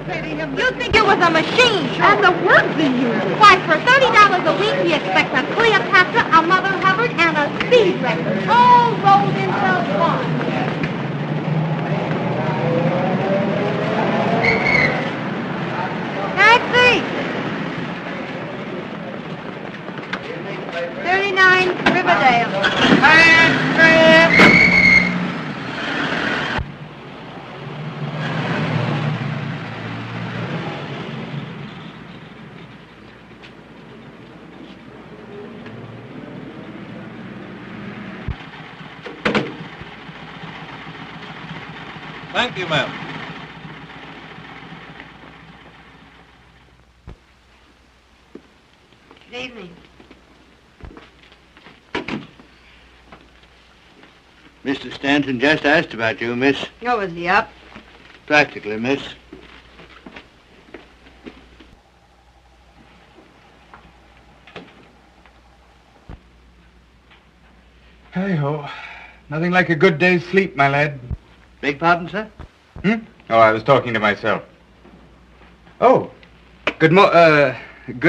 say to him? You think it was a machine? And the words he used. Why, for $30 a week, he expects a Cleopatra, a Mother Hubbard, and a speed record, all rolled into one. Taxi! 39 Riverdale. Thank you, ma'am. Good evening. Mr. Stanton just asked about you, miss. Oh, is he up? Practically, miss. Hey-ho. Nothing like a good day's sleep, my lad. Beg pardon, sir? Oh, I was talking to myself. Oh, good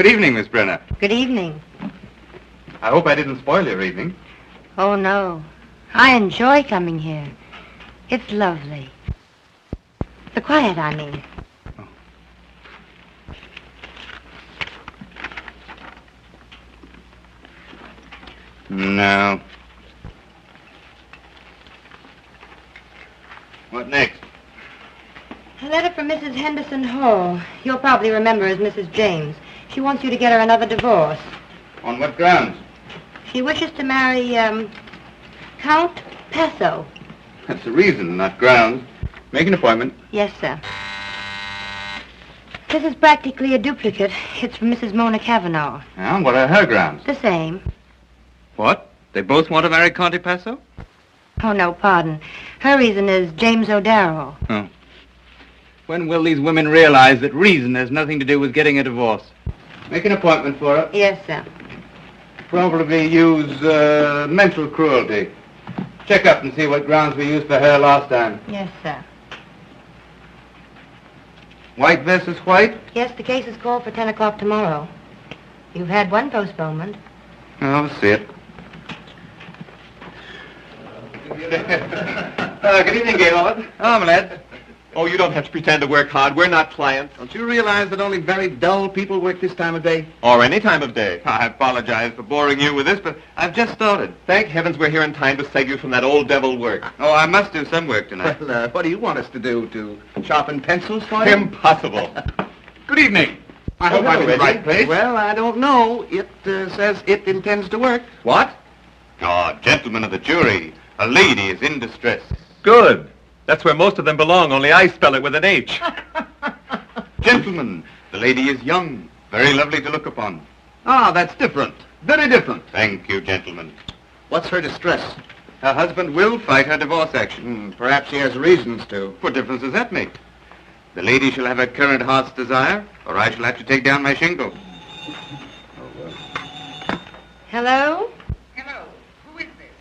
evening, Miss Brenner. Good evening. I hope I didn't spoil your evening. Oh, no. I enjoy coming here. It's lovely. The quiet, I mean. No. What next? A letter from Mrs. Henderson Hall. You'll probably remember as Mrs. James. She wants you to get her another divorce. On what grounds? She wishes to marry, Count Peso. That's the reason, not grounds. Make an appointment. Yes, sir. This is practically a duplicate. It's from Mrs. Mona Cavanaugh. Well, what are her grounds? The same. What? They both want to marry Conte Paso? Oh, no, pardon. Her reason is James O'Darrow. Oh. When will these women realize that reason has nothing to do with getting a divorce? Make an appointment for her. Yes, sir. Probably use mental cruelty. Check up and see what grounds we used for her last time. Yes, sir. White versus white? Yes, the case is called for 10 o'clock tomorrow. You've had one postponement. Oh, I'll see it. Good evening, Gaylord. Oh, my lad. Oh, you don't have to pretend to work hard. We're not clients. Don't you realize that only very dull people work this time of day? Or any time of day. I apologize for boring you with this, but I've just started. Thank heavens we're here in time to save you from that old devil work. Oh, I must do some work tonight. Well, what do you want us to do? To sharpen pencils for you? Impossible. Good evening. I hope I'm in the Reggie. right place. Well, I don't know. It says it intends to work. What? Oh, gentlemen of the jury, a lady is in distress. Good. That's where most of them belong, only I spell it with an H. Gentlemen, the lady is young, very lovely to look upon. Ah, that's different. Very different. Thank you, gentlemen. What's her distress? Her husband will fight her divorce action. Perhaps she has reasons to. What difference does that make? The lady shall have her current heart's desire, or I shall have to take down my shingle. Hello? Hello. Who is this?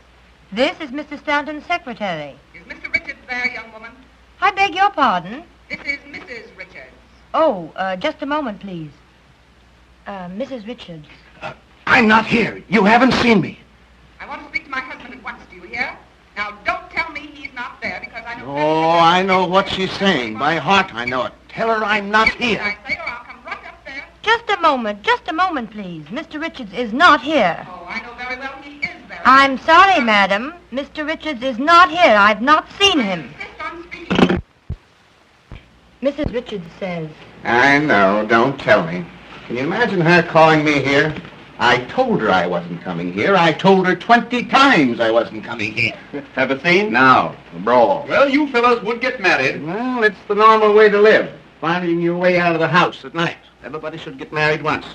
This is Mr. Stanton's secretary. Is Mr. Richards there, young woman? I beg your pardon. This is Mrs. Richards. Oh, just a moment, please. Mrs. Richards. I'm not here. You haven't seen me. I want to speak to my husband at once. Do you hear? Now, don't tell me he's not there, because I know... Oh, I know what she's saying. By heart, I know it. Tell her I'm not I here. say, or I'll come right up there. Just a moment, please. Mr. Richards is not here. Oh, I know very well he is there. I'm sorry, madam. Mr. Richards is not here. I've not seen him. I insist on speaking. Mrs. Richards says... I know. Don't tell me. Can you imagine her calling me here? I told her I wasn't coming here. I told her 20 times I wasn't coming here. Have a scene? Now, a brawl. Well, you fellows would get married. Well, it's the normal way to live. Finding your way out of the house at night. Everybody should get married once.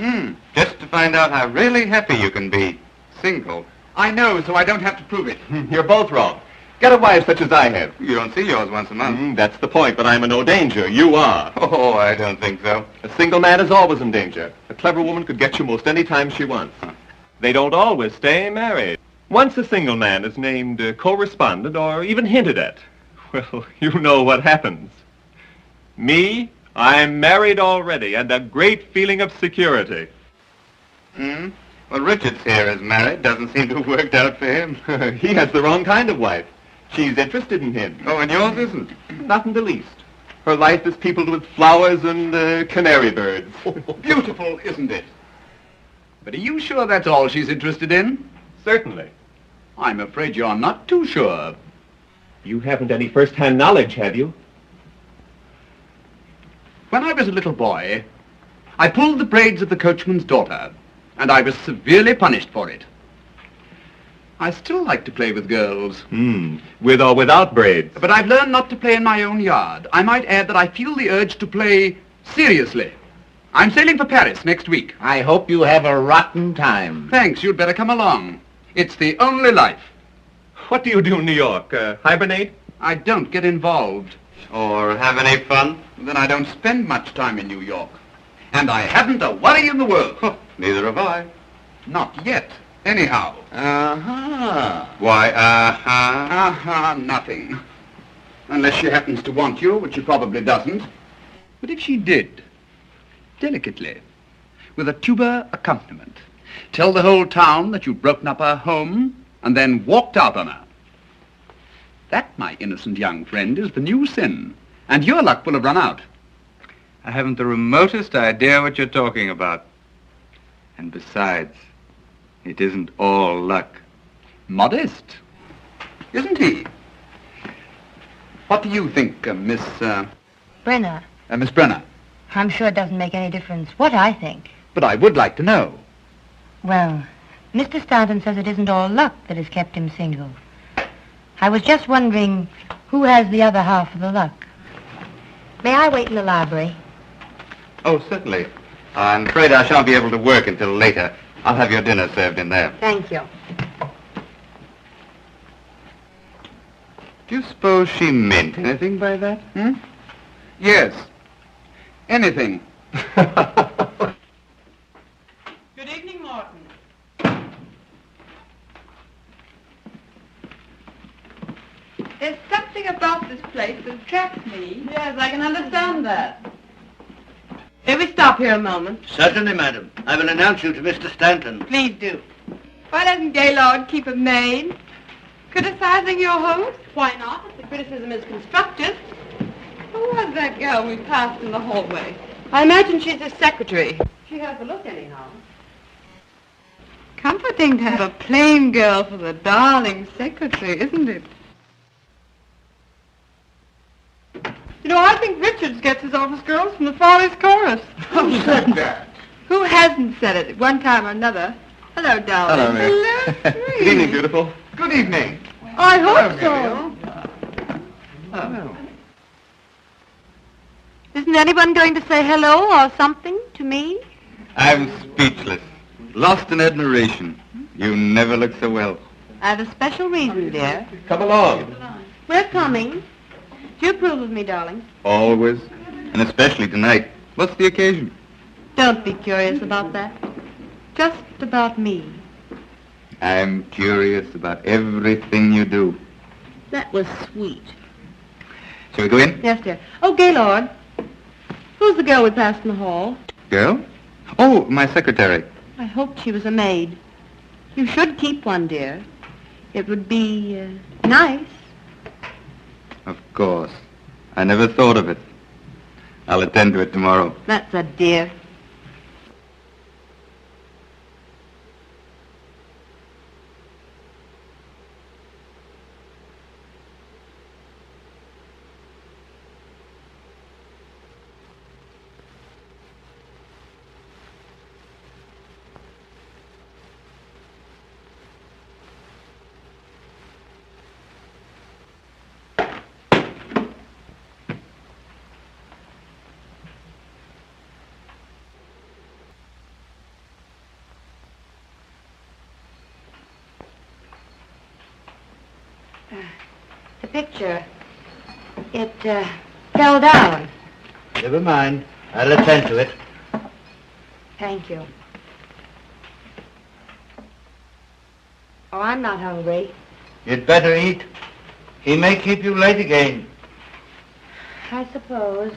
Just to find out how really happy you can be. Single. I know, so I don't have to prove it. You're both wrong. Get a wife such as I have. You don't see yours once a month. That's the point, but I'm in no danger. You are. Oh, I don't think so. A single man is always in danger. A clever woman could get you most any time she wants. They don't always stay married. Once a single man is named correspondent or even hinted at, well, you know what happens. Me, I'm married already, and a great feeling of security. Hmm? Well, Richard's here is married. Doesn't seem to have worked out for him. He has the wrong kind of wife. She's interested in him. Oh, and yours isn't? Not in the least. Her life is peopled with flowers and canary birds. Beautiful, isn't it? But are you sure that's all she's interested in? Certainly. I'm afraid you're not too sure. You haven't any first-hand knowledge, have you? When I was a little boy, I pulled the braids of the coachman's daughter, and I was severely punished for it. I still like to play with girls. With or without braids. But I've learned not to play in my own yard. I might add that I feel the urge to play seriously. I'm sailing for Paris next week. I hope you have a rotten time. Thanks, you'd better come along. It's the only life. What do you do in New York? Hibernate? I don't get involved. Or have any fun? Then I don't spend much time in New York. And I haven't a worry in the world. Neither have I. Not yet, anyhow. Uh-huh. Why, nothing. Unless she happens to want you, which she probably doesn't. But if she did, delicately, with a tuba accompaniment, tell the whole town that you've broken up her home and then walked out on her. That, my innocent young friend, is the new sin. And your luck will have run out. I haven't the remotest idea what you're talking about. And besides, it isn't all luck. Modest, isn't he? What do you think, Miss Brenner, Brenner? I'm sure it doesn't make any difference what I think. But I would like to know. Well, Mr. Stanton says it isn't all luck that has kept him single. I was just wondering who has the other half of the luck. May I wait in the library? Oh, certainly. I'm afraid I shan't be able to work until later. I'll have your dinner served in there. Thank you. Do you suppose she meant anything by that? Yes. Anything. Good evening, Martin. There's something about this place that attracts me. Yes, I can understand that. May we stop here a moment? Certainly, madam. I will announce you to Mr. Stanton. Please do. Why doesn't Gaylord keep a maid? Criticizing your host? Why not, if the criticism is constructive? Who was that girl we passed in the hallway? I imagine she's his secretary. She has a look anyhow. Comforting to have a plain girl for the darling secretary, isn't it? You know, I think Richards gets his office girls from the Follies Chorus. Who said that? Who hasn't said it at one time or another? Hello, darling. Hello, Mary. Hello, Good sweet. evening, beautiful. Good evening. I hope so. Oh. Isn't anyone going to say hello or something to me? I'm speechless. Lost in admiration. You never look so well. I have a special reason, dear. Come along. We're coming. Do you approve of me, darling? Always. And especially tonight. What's the occasion? Don't be curious about that. Just about me. I'm curious about everything you do. That was sweet. Shall we go in? Yes, dear. Oh, Gaylord. Who's the girl we passed in the hall? Girl? Oh, my secretary. I hoped she was a maid. You should keep one, dear. It would be nice. Of course. I never thought of it. I'll attend to it tomorrow. That's a dear. The picture, it fell down. Never mind. I'll attend to it. Thank you. Oh, I'm not hungry. You'd better eat. He may keep you late again. I suppose.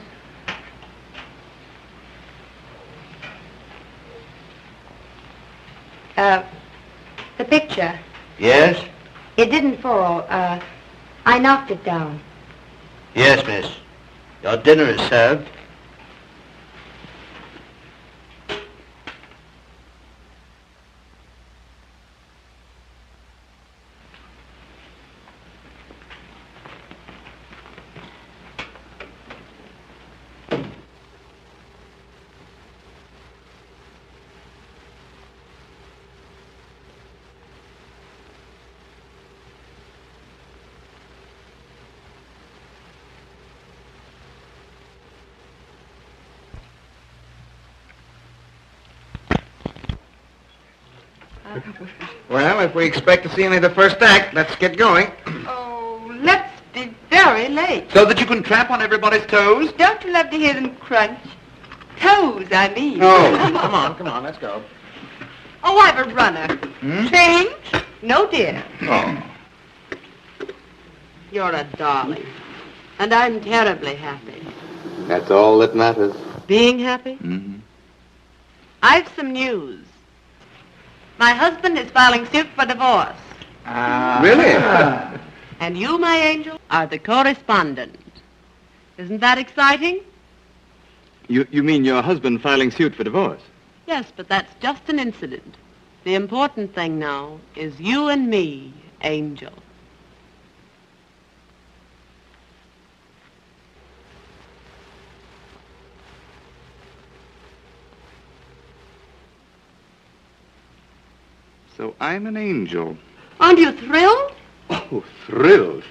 The picture. Yes? It didn't fall. I knocked it down. Yes, miss. Your dinner is served. Well, if we expect to see only the first act, let's get going. Oh, let's be very late. So that you can tramp on everybody's toes? Don't you love to hear them crunch? Toes, I mean. Oh, come on, let's go. Oh, I've a runner. Change? No, dear. Oh. You're a darling. And I'm terribly happy. That's all that matters. Being happy? Mm-hmm. I've some news. My husband is filing suit for divorce. Really? And you, my angel, are the correspondent. Isn't that exciting? You mean your husband filing suit for divorce? Yes, but that's just an incident. The important thing now is you and me, Angel. So I'm an angel. Aren't you thrilled? Oh, thrilled.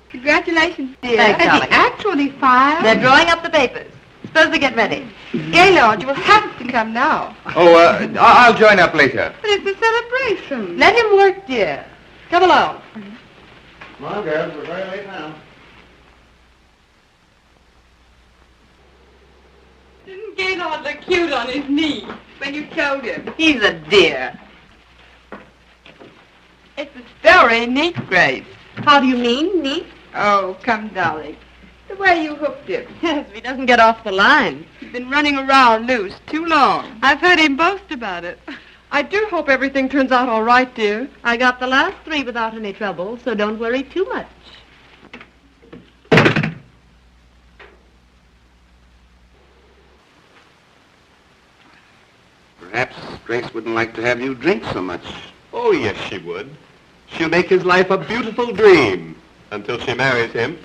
Congratulations, dear. Thanks, darling. Actually filed. They're drawing up the papers. Suppose we get ready. Gaylord, you will have to come now. Oh, I'll join up later. But it's a celebration. Let him work, dear. Come along. Come on, girls, we're very late now. Didn't Gaylord look cute on his knee when you told him? He's a dear. It's very neat, Grace. How do you mean, neat? Oh, come, darling. The way you hooked him. Yes, he doesn't get off the line. He's been running around loose too long. I've heard him boast about it. I do hope everything turns out all right, dear. I got the last 3 without any trouble, so don't worry too much. Perhaps Grace wouldn't like to have you drink so much. Oh, yes, she would. She'll make his life a beautiful dream until she marries him.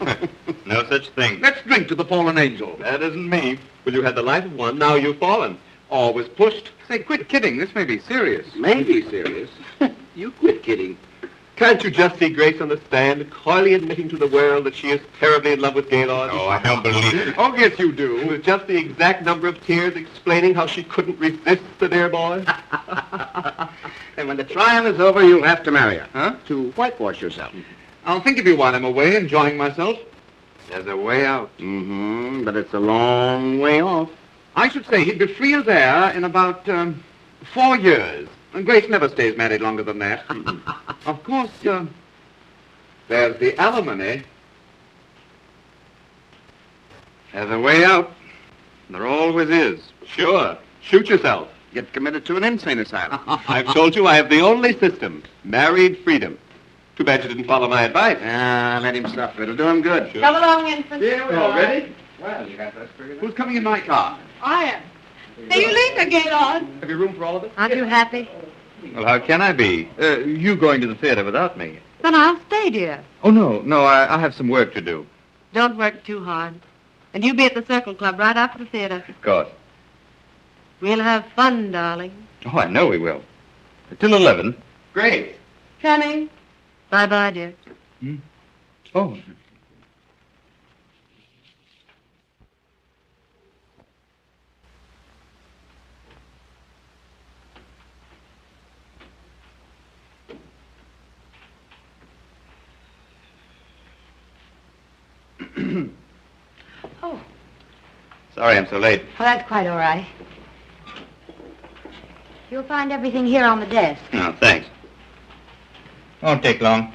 No such thing. Let's drink to the fallen angel. That isn't me. Well, you had the life of one, now you've fallen. Always pushed. Say, quit kidding. This may be serious. Maybe serious. You quit kidding. Can't you just see Grace on the stand, coyly admitting to the world that she is terribly in love with Gaylord? Oh, I don't believe it. Oh, yes, you do. With just the exact number of tears explaining how she couldn't resist the dear boy? And when the trial is over, you'll have to marry her. Huh? To whitewash yourself. I'll think of you while I'm away, enjoying myself. There's a way out. Mm-hmm, but it's a long way off. I should say he'd be free as air in about 4 years. And Grace never stays married longer than that. Of course, there's the alimony. There's a way out. There always is. Sure. Shoot yourself. Get committed to an insane asylum. I've told you I have the only system. Married freedom. Too bad you didn't follow my advice. Let him suffer. It'll do him good. Sure. Come along, infant. Here we are. Ready? Well, you got that figured out. Who's coming in my car? I am. See you later, Gaylord. Have you room for all of us? Aren't you happy? Well, how can I be? You going to the theater without me? Then I'll stay, dear. Oh, no, I have some work to do. Don't work too hard. And you be at the Circle Club right after the theater. Of course. We'll have fun, darling. Oh, I know we will. Till 11. Great. Coming. Bye-bye, dear. Oh. Oh. Sorry I'm so late. Well, that's quite all right. You'll find everything here on the desk. No, thanks. Won't take long.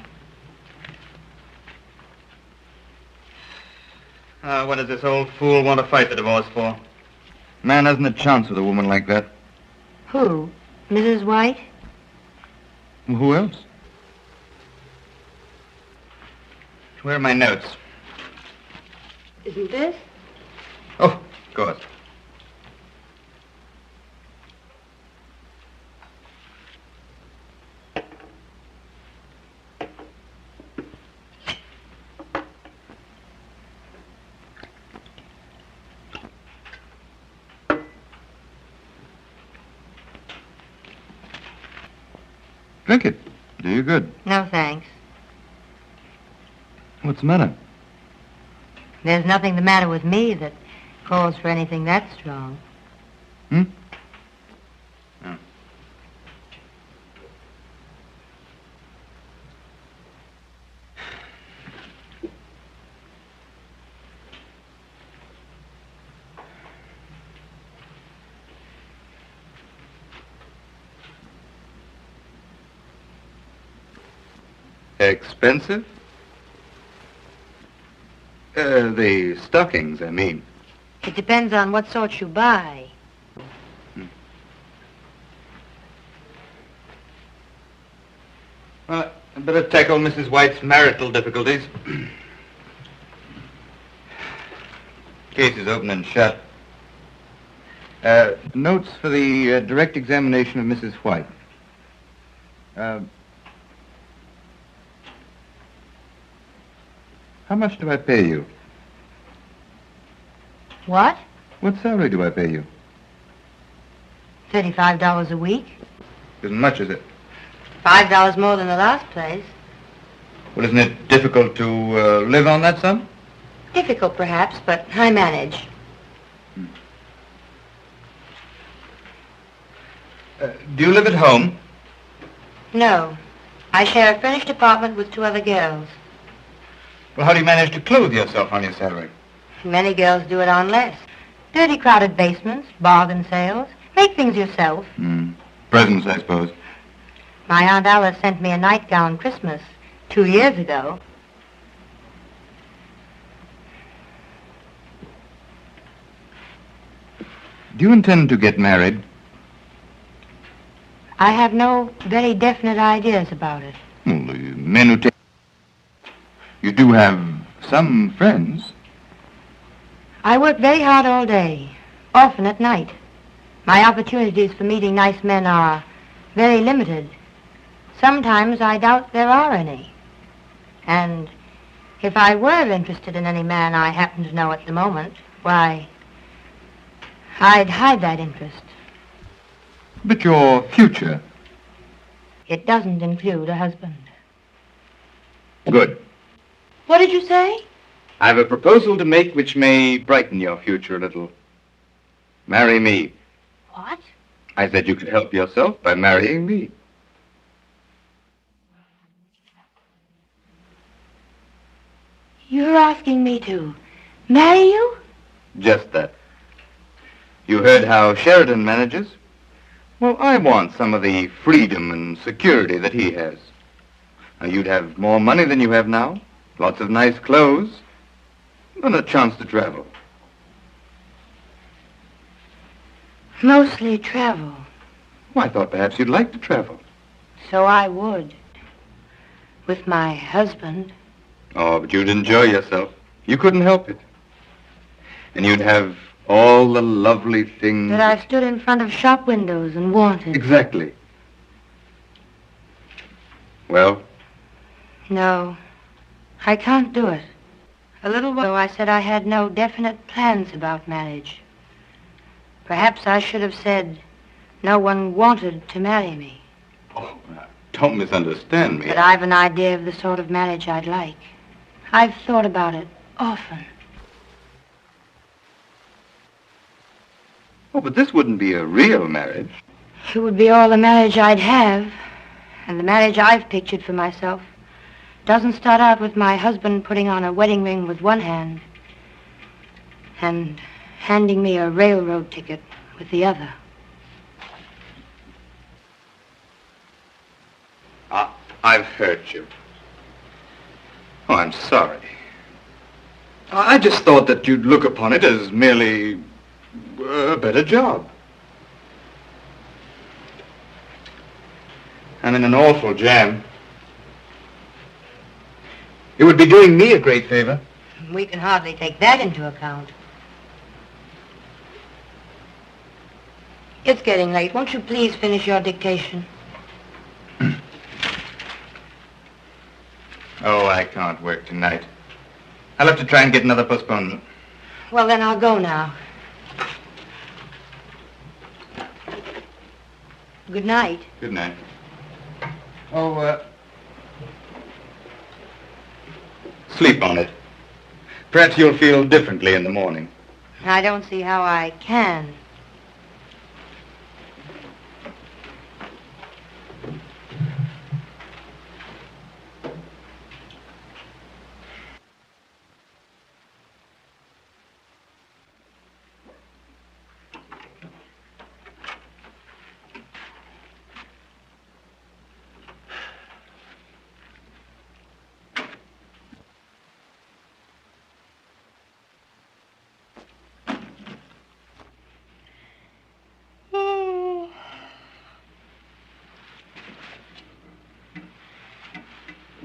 What does this old fool want to fight the divorce for? Man hasn't a chance with a woman like that. Who? Mrs. White? Well, who else? Where are my notes? Isn't this? Oh, of course. Drink it. Do you good. No, thanks. What's the matter? There's nothing the matter with me that calls for anything that strong. Hmm? Oh. Expensive? The stockings, I mean. It depends on what sort you buy. Well, I'd better tackle Mrs. White's marital difficulties. Case is open and shut. Notes for the direct examination of Mrs. White. How much do I pay you? What? What salary do I pay you? $35 a week? Isn't much, is it? $5 more than the last place. Well, isn't it difficult to live on that sum? Difficult, perhaps, but I manage. Do you live at home? No. I share a furnished apartment with 2 other girls. Well, how do you manage to clothe yourself on your salary? Many girls do it on less. Dirty, crowded basements, bargain sales. Make things yourself. Presents, I suppose. My Aunt Alice sent me a nightgown Christmas 2 years ago. Do you intend to get married? I have no very definite ideas about it. Well, the men who take... You do have some friends. I work very hard all day, often at night. My opportunities for meeting nice men are very limited. Sometimes I doubt there are any. And if I were interested in any man I happen to know at the moment, why, I'd hide that interest. But your future? It doesn't include a husband. Good. What did you say? I have a proposal to make which may brighten your future a little. Marry me. What? I said you could help yourself by marrying me. You're asking me to marry you? Just that. You heard how Sheridan manages? Well, I want some of the freedom and security that he has. Now, you'd have more money than you have now, lots of nice clothes, and a chance to travel. Mostly travel. Well, I thought perhaps you'd like to travel. So I would. With my husband. Oh, but you'd enjoy yourself. You couldn't help it. And you'd have all the lovely things... That I stood in front of shop windows and wanted. Exactly. Well? No, I can't do it. A little while ago I said I had no definite plans about marriage. Perhaps I should have said no one wanted to marry me. Oh, don't misunderstand me. But I've an idea of the sort of marriage I'd like. I've thought about it often. Oh, but this wouldn't be a real marriage. It would be all the marriage I'd have. And the marriage I've pictured for myself doesn't start out with my husband putting on a wedding ring with one hand and handing me a railroad ticket with the other. I've hurt you. Oh, I'm sorry. I just thought that you'd look upon it as merely a better job. I'm in an awful jam. It would be doing me a great favor. We can hardly take that into account. It's getting late. Won't you please finish your dictation? Oh, I can't work tonight. I'll have to try and get another postponement. Well, then I'll go now. Good night. Good night. Oh, sleep on it. Perhaps you'll feel differently in the morning. I don't see how I can.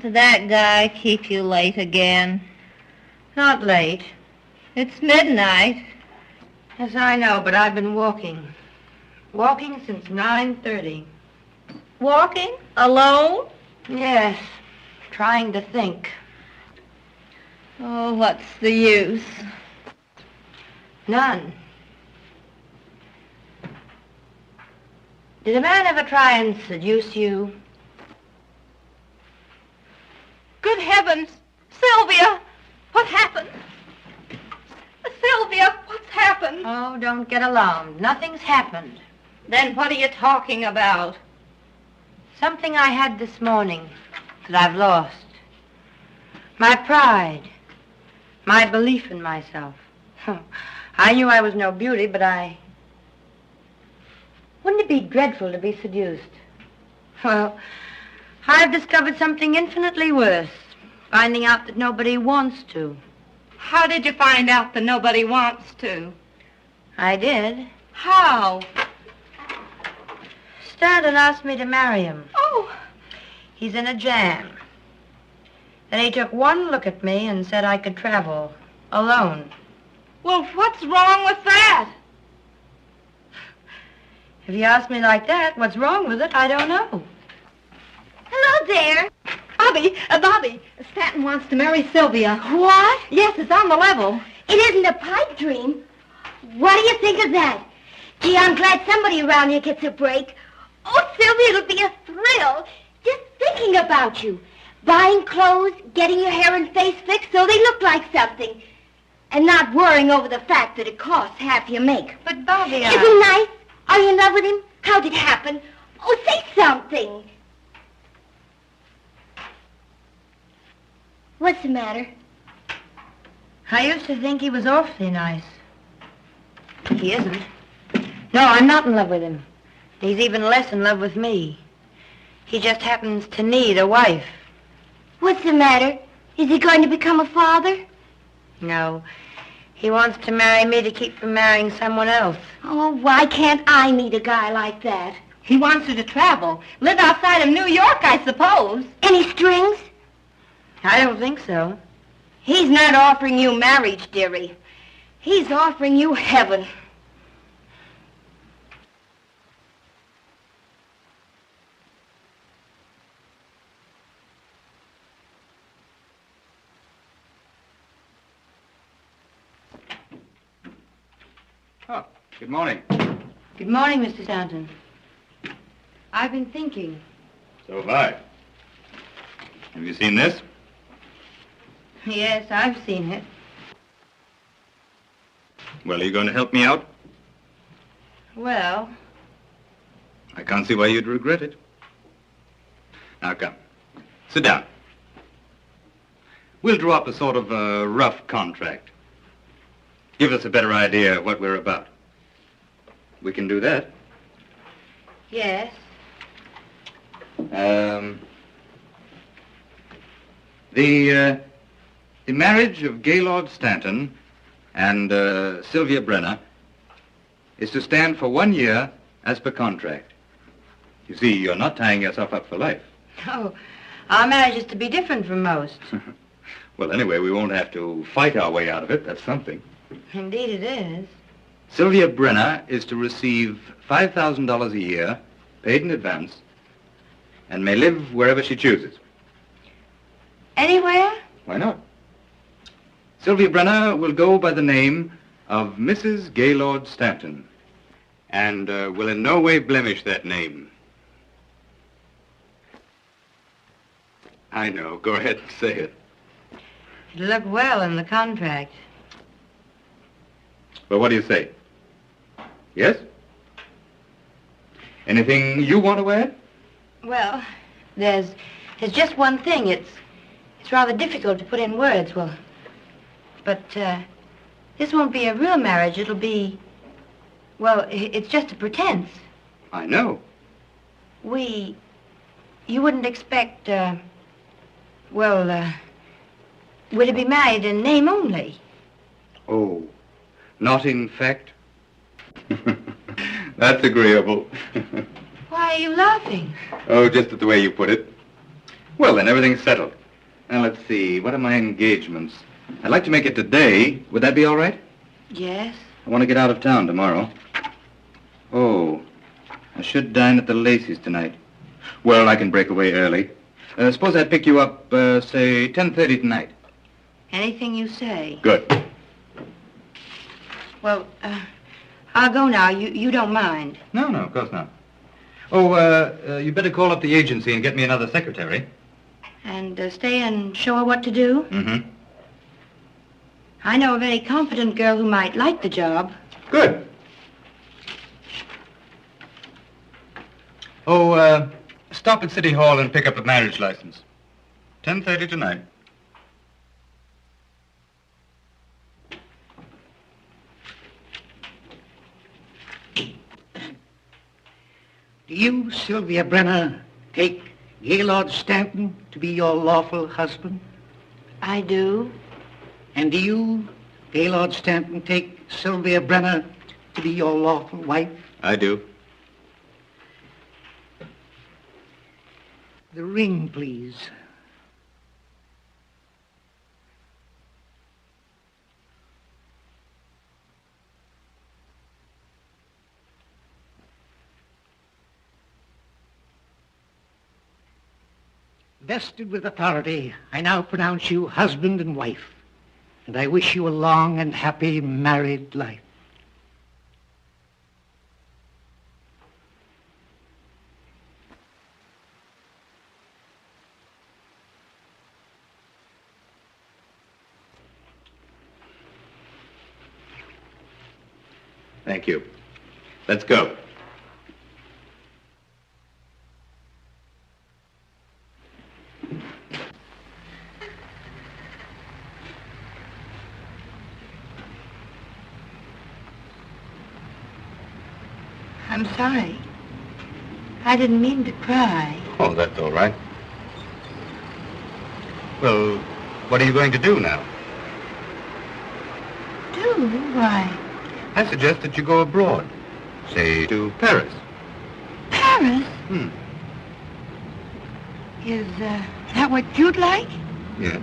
Did that guy keep you late again? Not late. It's midnight. Yes, I know, but I've been walking. Walking since 9:30. Walking? Alone? Yes, trying to think. Oh, what's the use? None. Did a man ever try and seduce you? Good heavens! Sylvia! What happened? Sylvia, what's happened? Oh, don't get alarmed. Nothing's happened. Then what are you talking about? Something I had this morning that I've lost. My pride. My belief in myself. I knew I was no beauty, but Wouldn't it be dreadful to be seduced? Well, I've discovered something infinitely worse. Finding out that nobody wants to. How did you find out that nobody wants to? I did. How? Stanton asked me to marry him. Oh. He's in a jam. Then he took one look at me and said I could travel alone. Well, what's wrong with that? If you ask me like that, what's wrong with it, I don't know. Hello there. Bobby, Stanton wants to marry Sylvia. What? Yes, it's on the level. It isn't a pipe dream. What do you think of that? Gee, I'm glad somebody around here gets a break. Oh, Sylvia, it'll be a thrill. Just thinking about you. Buying clothes, getting your hair and face fixed so they look like something. And not worrying over the fact that it costs half your make. But, Bobby, Isn't nice? Are you in love with him? How'd it happen? Oh, say something. What's the matter? I used to think he was awfully nice. He isn't. No, I'm not in love with him. He's even less in love with me. He just happens to need a wife. What's the matter? Is he going to become a father? No. He wants to marry me to keep from marrying someone else. Oh, why can't I meet a guy like that? He wants her to travel. Live outside of New York, I suppose. Any strings? I don't think so. He's not offering you marriage, dearie. He's offering you heaven. Oh, good morning. Good morning, Mr. Stanton. I've been thinking. So have I. Have you seen this? Yes, I've seen it. Well, are you going to help me out? Well, I can't see why you'd regret it. Now, come. Sit down. We'll draw up a sort of a rough contract. Give us a better idea of what we're about. We can do that. yes. The marriage of Gaylord Stanton and Sylvia Brenner is to stand for 1 year as per contract. You see, you're not tying yourself up for life. Oh, our marriage is to be different from most. Well, anyway, we won't have to fight our way out of it. That's something. Indeed it is. Sylvia Brenner is to receive $5,000 a year, paid in advance, and may live wherever she chooses. Anywhere? Why not? Sylvia Brenner will go by the name of Mrs. Gaylord Stanton, and will in no way blemish that name. I know. Go ahead and say it. It'll look well in the contract. Well, what do you say? Yes? Anything you want to add? Well, there's just one thing. It's rather difficult to put in words. But this won't be a real marriage. It'll be, well, it's just a pretense. I know. You wouldn't expect, we're to be married in name only. Oh, not in fact? That's agreeable. Why are you laughing? Oh, just at the way you put it. Well, then, everything's settled. Now, let's see. What are my engagements? I'd like to make it today. Would that be all right? Yes. I want to get out of town tomorrow. Oh, I should dine at the Lacey's tonight. Well, I can break away early. Suppose I pick you up, say, 10:30 tonight. Anything you say. Good. Well, I'll go now. You don't mind. No, of course not. Oh, you better call up the agency and get me another secretary. And stay and show her what to do? Mm-hmm. I know a very competent girl who might like the job. Good. Oh, stop at City Hall and pick up a marriage license. 10:30 tonight. Do you, Sylvia Brenner, take Gaylord Stanton to be your lawful husband? I do. And do you, Gaylord Stanton, take Sylvia Brenner to be your lawful wife? I do. The ring, please. Vested with authority, I now pronounce you husband and wife, and I wish you a long and happy married life. Thank you. Let's go. I'm sorry. I didn't mean to cry. Oh, that's all right. Well, what are you going to do now? Do? Why? I suggest that you go abroad. Say, to Paris. Paris? Hmm. Is that what you'd like? Yes.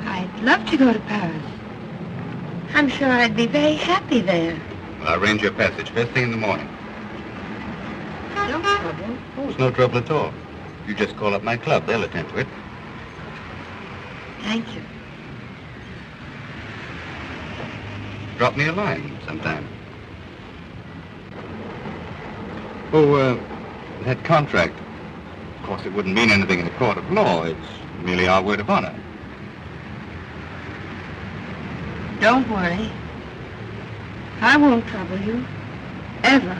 I'd love to go to Paris. I'm sure I'd be very happy there. Well, I'll arrange your passage first thing in the morning. No trouble. Oh, it's no trouble at all. You just call up my club. They'll attend to it. Thank you. Drop me a line sometime. Oh, that contract. Of course, it wouldn't mean anything in a court of law. It's merely our word of honor. Don't worry. I won't trouble you. Ever.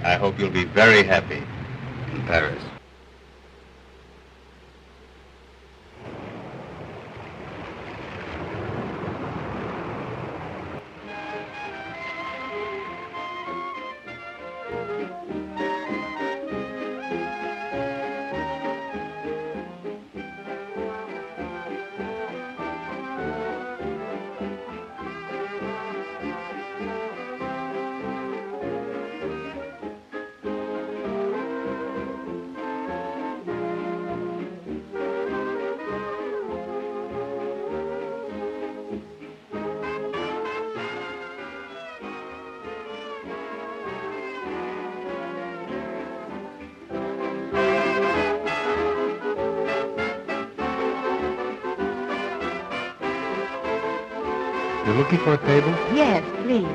I hope you'll be very happy in Paris. You're looking for a table? Yes, please.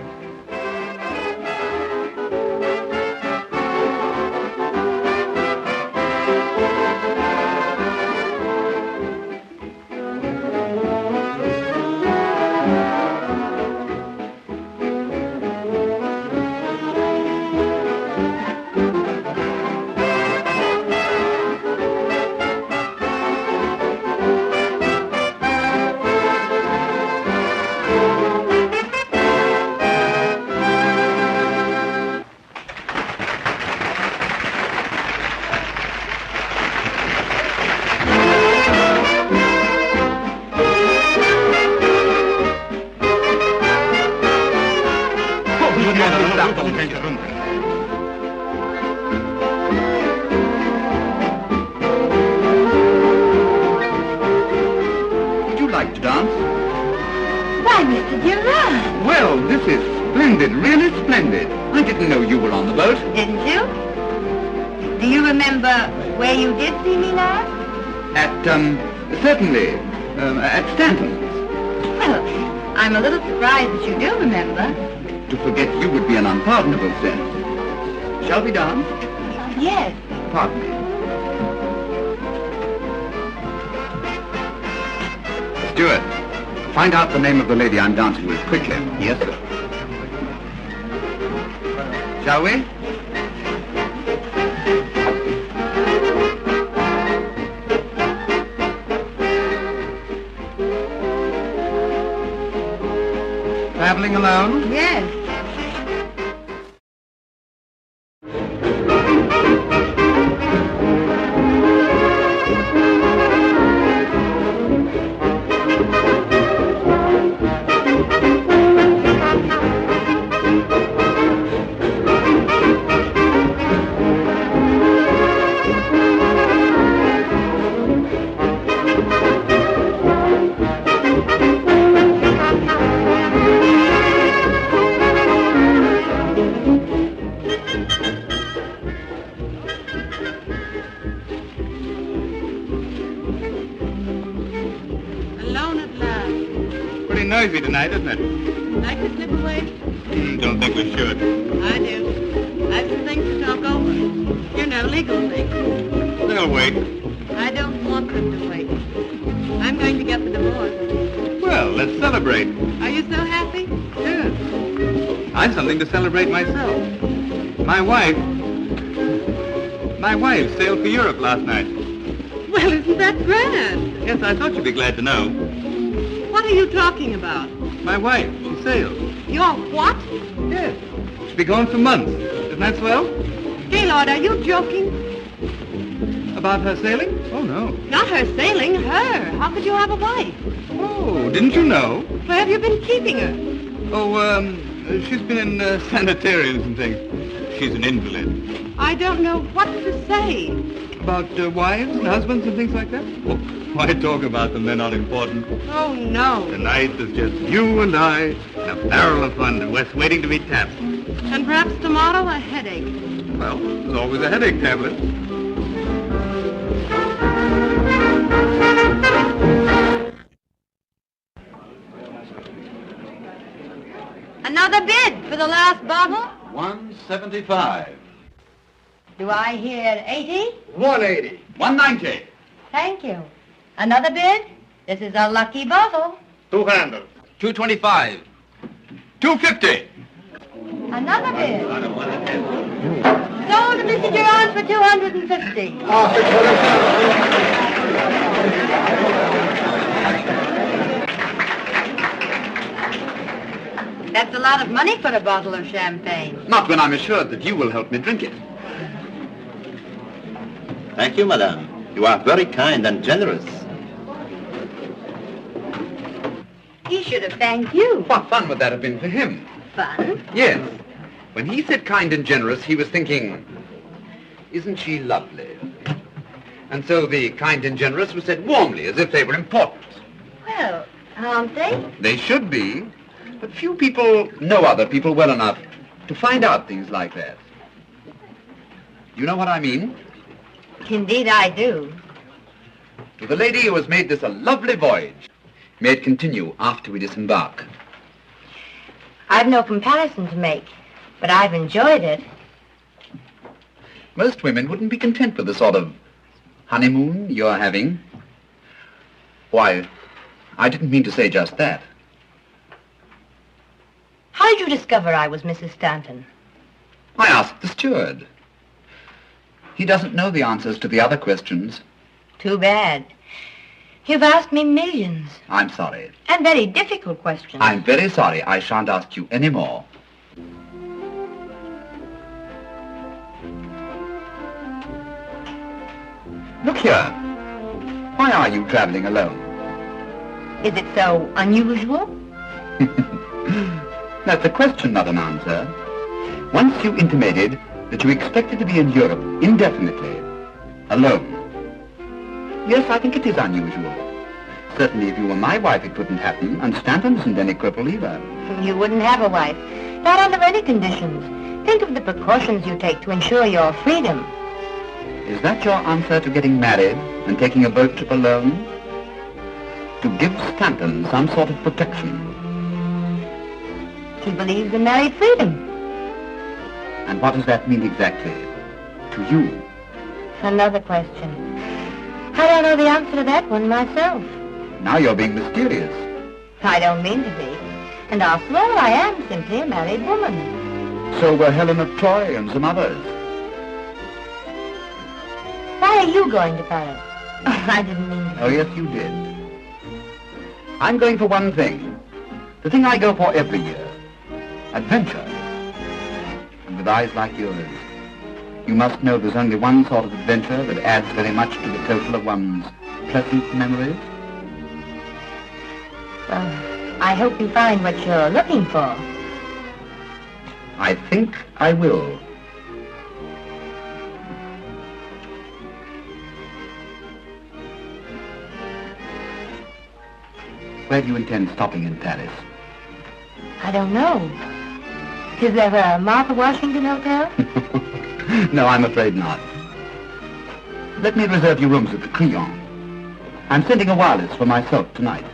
Would you like to dance? Why, Mr. Gerard. Well, this is splendid, really splendid. I didn't know you were on the boat. Didn't you? Do you remember where you did see me last? Certainly, at Stanton's. Well, I'm a little surprised that you do remember. To forget you would be an unpardonable sin. Shall we dance? Yes. Pardon me. Steward, find out the name of the lady I'm dancing with, quickly. Yes, sir. Shall we? Traveling alone? Yes. Noisy tonight, isn't it? Like to slip away? Don't think we should. I do. I've some things to talk over. You know, legal things. They'll wait. I don't want them to wait. I'm going to get the divorce. Well, let's celebrate. Are you so happy? Yes. I've something to celebrate myself. My wife sailed for Europe last night. Well, isn't that grand? Yes, I thought you'd be glad to know. What are you talking about? My wife, she sailed. Your what? Yes. She'll be gone for months. Isn't that swell? Gaylord, are you joking? About her sailing? Oh, no. Not her sailing, her. How could you have a wife? Oh, didn't you know? Where have you been keeping her? Oh, she's been in sanitariums and things. She's an invalid. I don't know what to say. About wives and husbands and things like that? Oh, why talk about them? They're not important. Oh, no. Tonight there's just you and I, and a barrel of fun, and we're waiting to be tapped. And perhaps tomorrow a headache. Well, there's always a headache tablet. Another bid for the last bottle? $175. Do I hear 80? $180. $190. Thank you. Another bid? This is a lucky bottle. $200. $225. $250. Another bid. Sold to Mr. Gerard for $250. That's a lot of money for a bottle of champagne. Not when I'm assured that you will help me drink it. Thank you, madame. You are very kind and generous. He should have thanked you. What fun would that have been for him? Fun? Yes. When he said kind and generous, he was thinking, isn't she lovely? And so the kind and generous was said warmly, as if they were important. Well, aren't they? They should be. But few people know other people well enough to find out things like that. You know what I mean? Indeed I do. To the lady who has made this a lovely voyage, may it continue after we disembark. I've no comparison to make, but I've enjoyed it. Most women wouldn't be content with the sort of honeymoon you're having. Why, I didn't mean to say just that. How did you discover I was Mrs. Stanton? I asked the steward. He doesn't know the answers to the other questions. Too bad. You've asked me millions. I'm sorry. And very difficult questions. I'm very sorry. I shan't ask you any more. Look here. Why are you traveling alone? Is it so unusual? That's a question, not an answer. Once you intimated that you expected to be in Europe indefinitely, alone. Yes, I think it is unusual. Certainly, if you were my wife, it couldn't happen, and Stanton isn't any cripple either. You wouldn't have a wife. Not under any conditions. Think of the precautions you take to ensure your freedom. Is that your answer to getting married and taking a boat trip alone? To give Stanton some sort of protection? He believes in married freedom. And what does that mean exactly to you? Another question. I don't know the answer to that one myself. Now you're being mysterious. I don't mean to be. And after all, I am simply a married woman. So were Helen of Troy and some others. Why are you going to Paris? Oh, I didn't mean to. Oh, yes, you did. I'm going for one thing. The thing I go for every year. Adventure. And with eyes like yours, you must know there's only one sort of adventure that adds very much to the total of one's pleasant memories. Well, I hope you find what you're looking for. I think I will. Where do you intend stopping in Paris? I don't know. Is there a Martha Washington hotel? No, I'm afraid not. Let me reserve your rooms at the Crillon. I'm sending a wireless for myself tonight.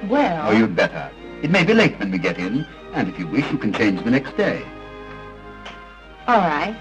Well... Oh, you'd better. It may be late when we get in, and if you wish, you can change the next day. All right.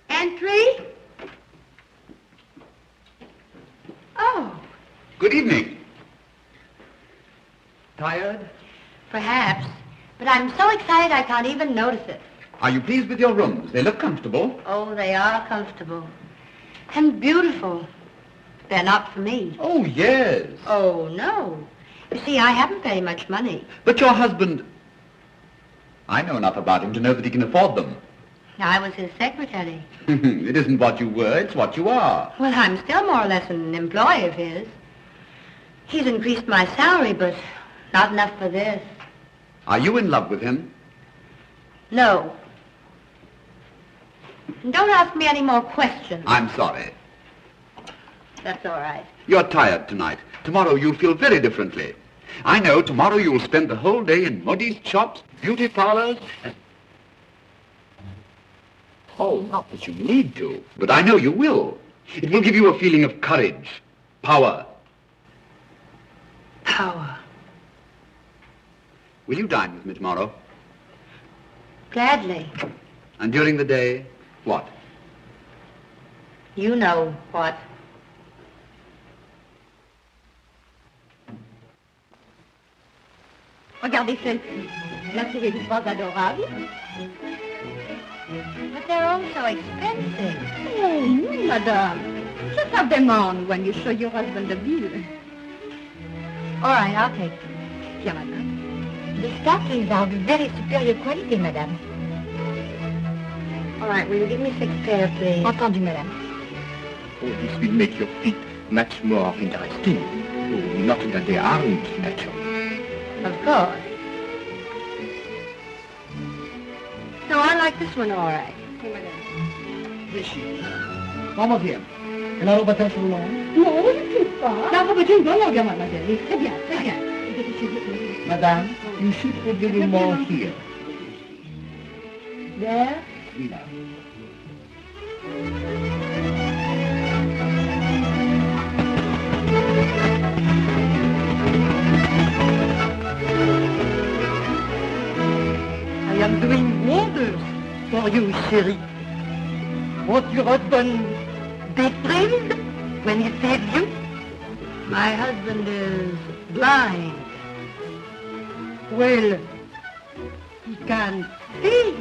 Entry? Oh. Good evening. Tired? Perhaps. But I'm so excited I can't even notice it. Are you pleased with your rooms? They look comfortable. Oh, they are comfortable. And beautiful. They're not for me. Oh, yes. Oh, no. You see, I haven't very much money. But your husband... I know enough about him to know that he can afford them. I was his secretary. It isn't what you were, it's what you are. Well, I'm still more or less an employee of his. He's increased my salary, but not enough for this. Are you in love with him? No. And don't ask me any more questions. I'm sorry. That's all right. You're tired tonight. Tomorrow you'll feel very differently. I know tomorrow you'll spend the whole day in modiste shops, beauty parlors, and... Oh, not that you need to, but I know you will. It will give you a feeling of courage, power. Power. Will you dine with me tomorrow? Gladly. And during the day, what? You know what. Regardez celle-ci. La trouvez-vous pas adorable? But they're all so expensive. Oh, no, madame. Just have them on when you show your husband the bill. All right, I'll take them. Bien, madame. The stockings are of very superior quality, madame. All right, will you give me 6 pairs, please? Entendu, madame. Oh, this will make your feet much more interesting. Oh, not that they aren't natural. Of course. No, I like this one all right. Vamos bien. Et la robe à taches roulantes? Non, je ne sais pas. La robe est une bonne longueur, mademoiselle. Très bien, très bien. Madame, you should have a little more here. There? No. I am doing wonders for you, chérie. Won't your husband be thrilled when he sees you? My husband is blind. Well, he can feel.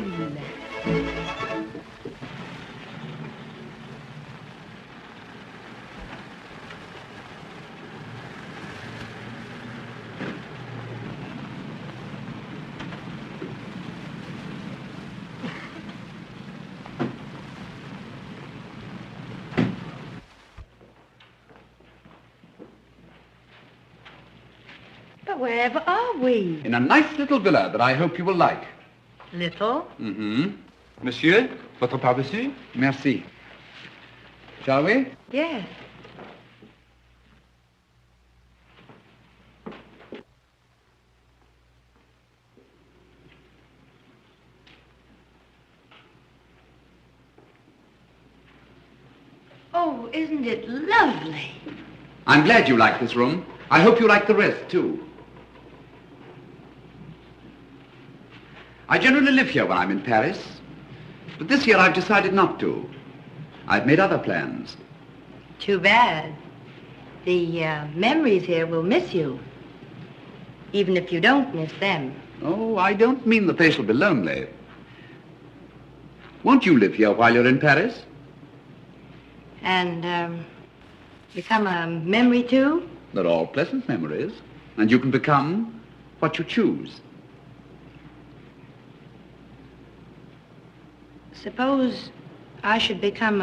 But wherever are we? In a nice little villa that I hope you will like. Little? Mm-hmm. Monsieur, votre pardessus? Merci. Shall we? Yes. Oh, isn't it lovely? I'm glad you like this room. I hope you like the rest, too. I generally live here when I'm in Paris, but this year I've decided not to. I've made other plans. Too bad. The memories here will miss you, even if you don't miss them. Oh, I don't mean that they shall be lonely. Won't you live here while you're in Paris? And become a memory, too? They're all pleasant memories, and you can become what you choose. Suppose I should become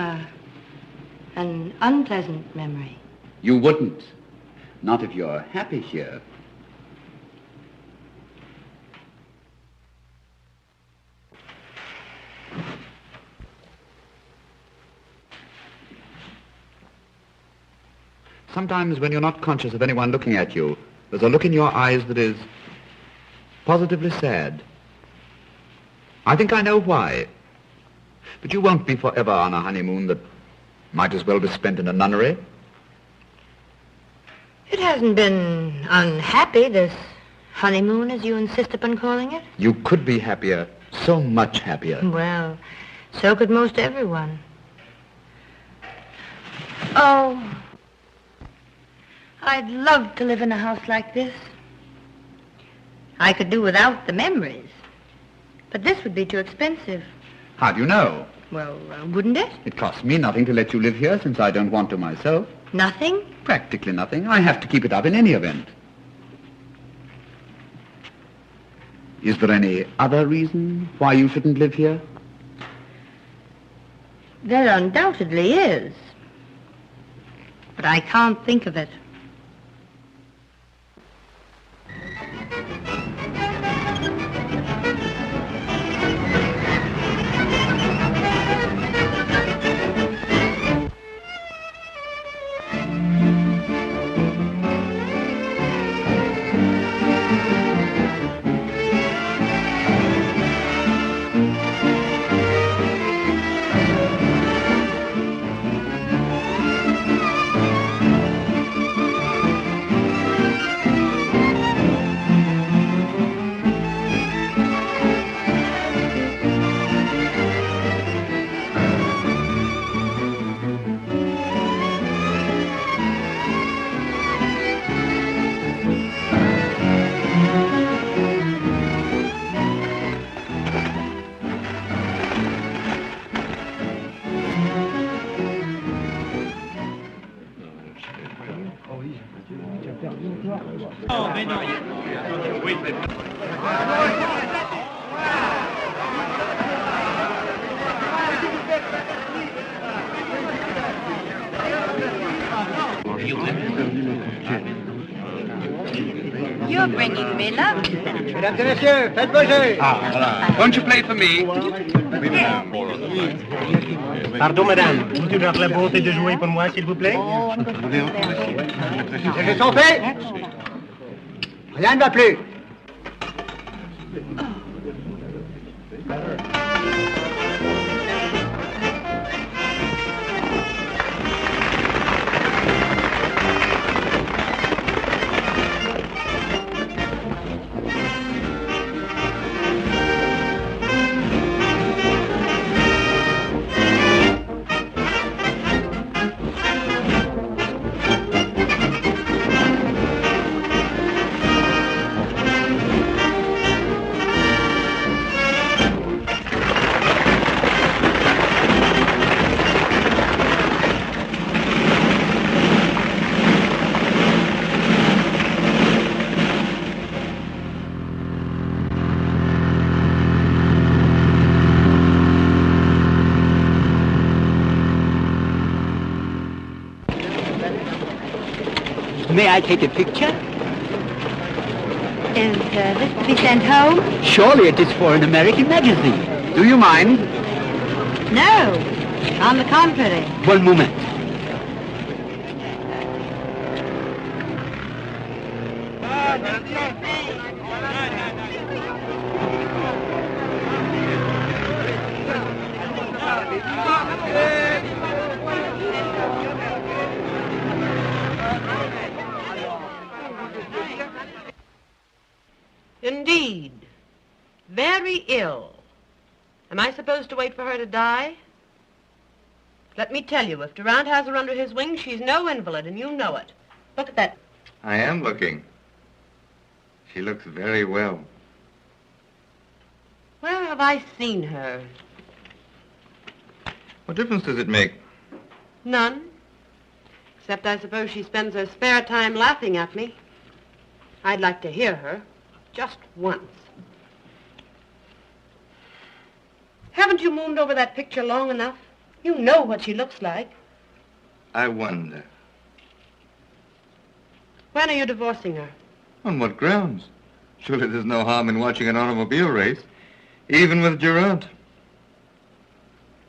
an unpleasant memory. You wouldn't. Not if you're happy here. Sometimes when you're not conscious of anyone looking at you, there's a look in your eyes that is positively sad. I think I know why. But you won't be forever on a honeymoon that might as well be spent in a nunnery. It hasn't been unhappy, this honeymoon, as you insist upon calling it. You could be happier, so much happier. Well, so could most everyone. Oh, I'd love to live in a house like this. I could do without the memories, but this would be too expensive. How do you know? Well, wouldn't it? It costs me nothing to let you live here since I don't want to myself. Nothing? Practically nothing. I have to keep it up in any event. Is there any other reason why you shouldn't live here? There undoubtedly is. But I can't think of it. You're bringing me luck. Mesdames et messieurs, faites vos jeux. Won't you play for me? Pardon, madame. Vous aurez la bonté de jouer pour moi, s'il vous plaît? Les jeux sont faits. Rien ne va plus. May I take a picture? Is this to be sent home? Surely it is for an American magazine. Do you mind? No. On the contrary. One moment. Indeed. Very ill. Am I supposed to wait for her to die? Let me tell you, if Durant has her under his wing, she's no invalid, and you know it. Look at that. I am looking. She looks very well. Where have I seen her? What difference does it make? None. Except I suppose she spends her spare time laughing at me. I'd like to hear her. Just once. Haven't you mooned over that picture long enough? You know what she looks like. I wonder. When are you divorcing her? On what grounds? Surely there's no harm in watching an automobile race, even with Durant.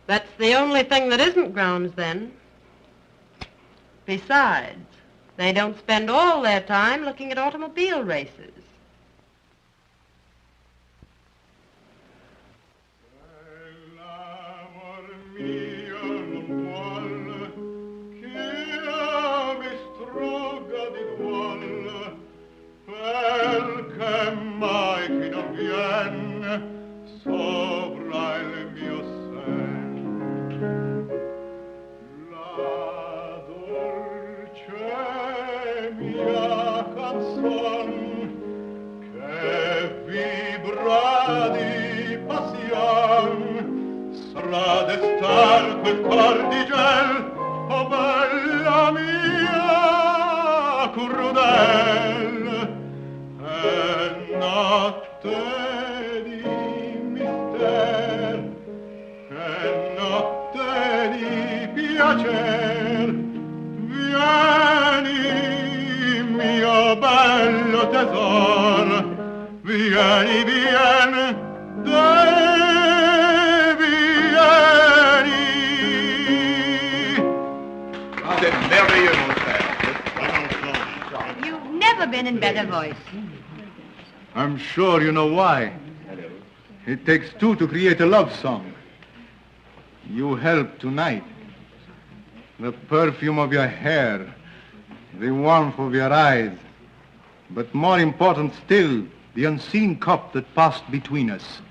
That's the only thing that isn't grounds, then. Besides, they don't spend all their time looking at automobile races. Che mai che non viene sopra il mio sen la dolce mia canzon che vibra di passion sarà destar quel cor di gel oh bella mia crudel notte di mister, che notte di piacer, vieni mio bello tesor, vieni, vieni, vieni. You've never been in better voice. I'm sure you know why. It takes two to create a love song. You help tonight. The perfume of your hair, the warmth of your eyes, but more important still, the unseen cup that passed between us.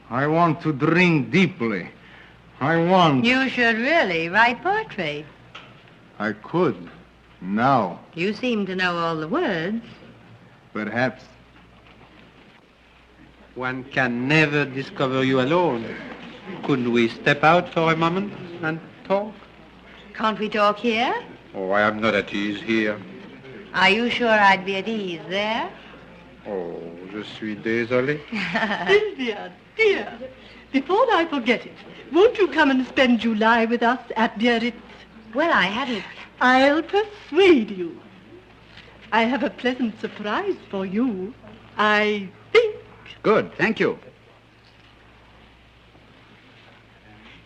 I want to drink deeply. I want... You should really write poetry. I could, now. You seem to know all the words. Perhaps. One can never discover you alone. Couldn't we step out for a moment and talk? Can't we talk here? Oh, I am not at ease here. Are you sure I'd be at ease there? Oh, je suis désolé. Sylvia, dear, before I forget it, won't you come and spend July with us at Biarritz? Well, I hadn't... I'll persuade you. I have a pleasant surprise for you. I think. Good, thank you.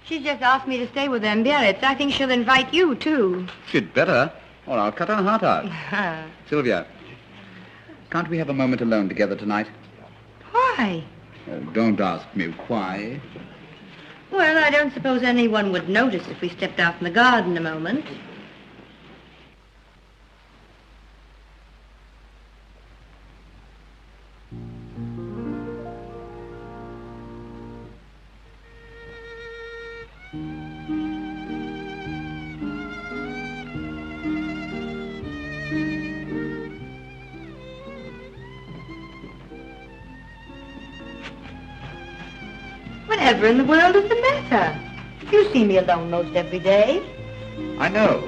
She's just asked me to stay with them Biarritz. I think she'll invite you, too. She'd better, or I'll cut her heart out. Sylvia, can't we have a moment alone together tonight? Why? Oh, don't ask me why. Well, I don't suppose anyone would notice if we stepped out in the garden a moment. Whatever in the world is the matter? You see me alone most every day. I know.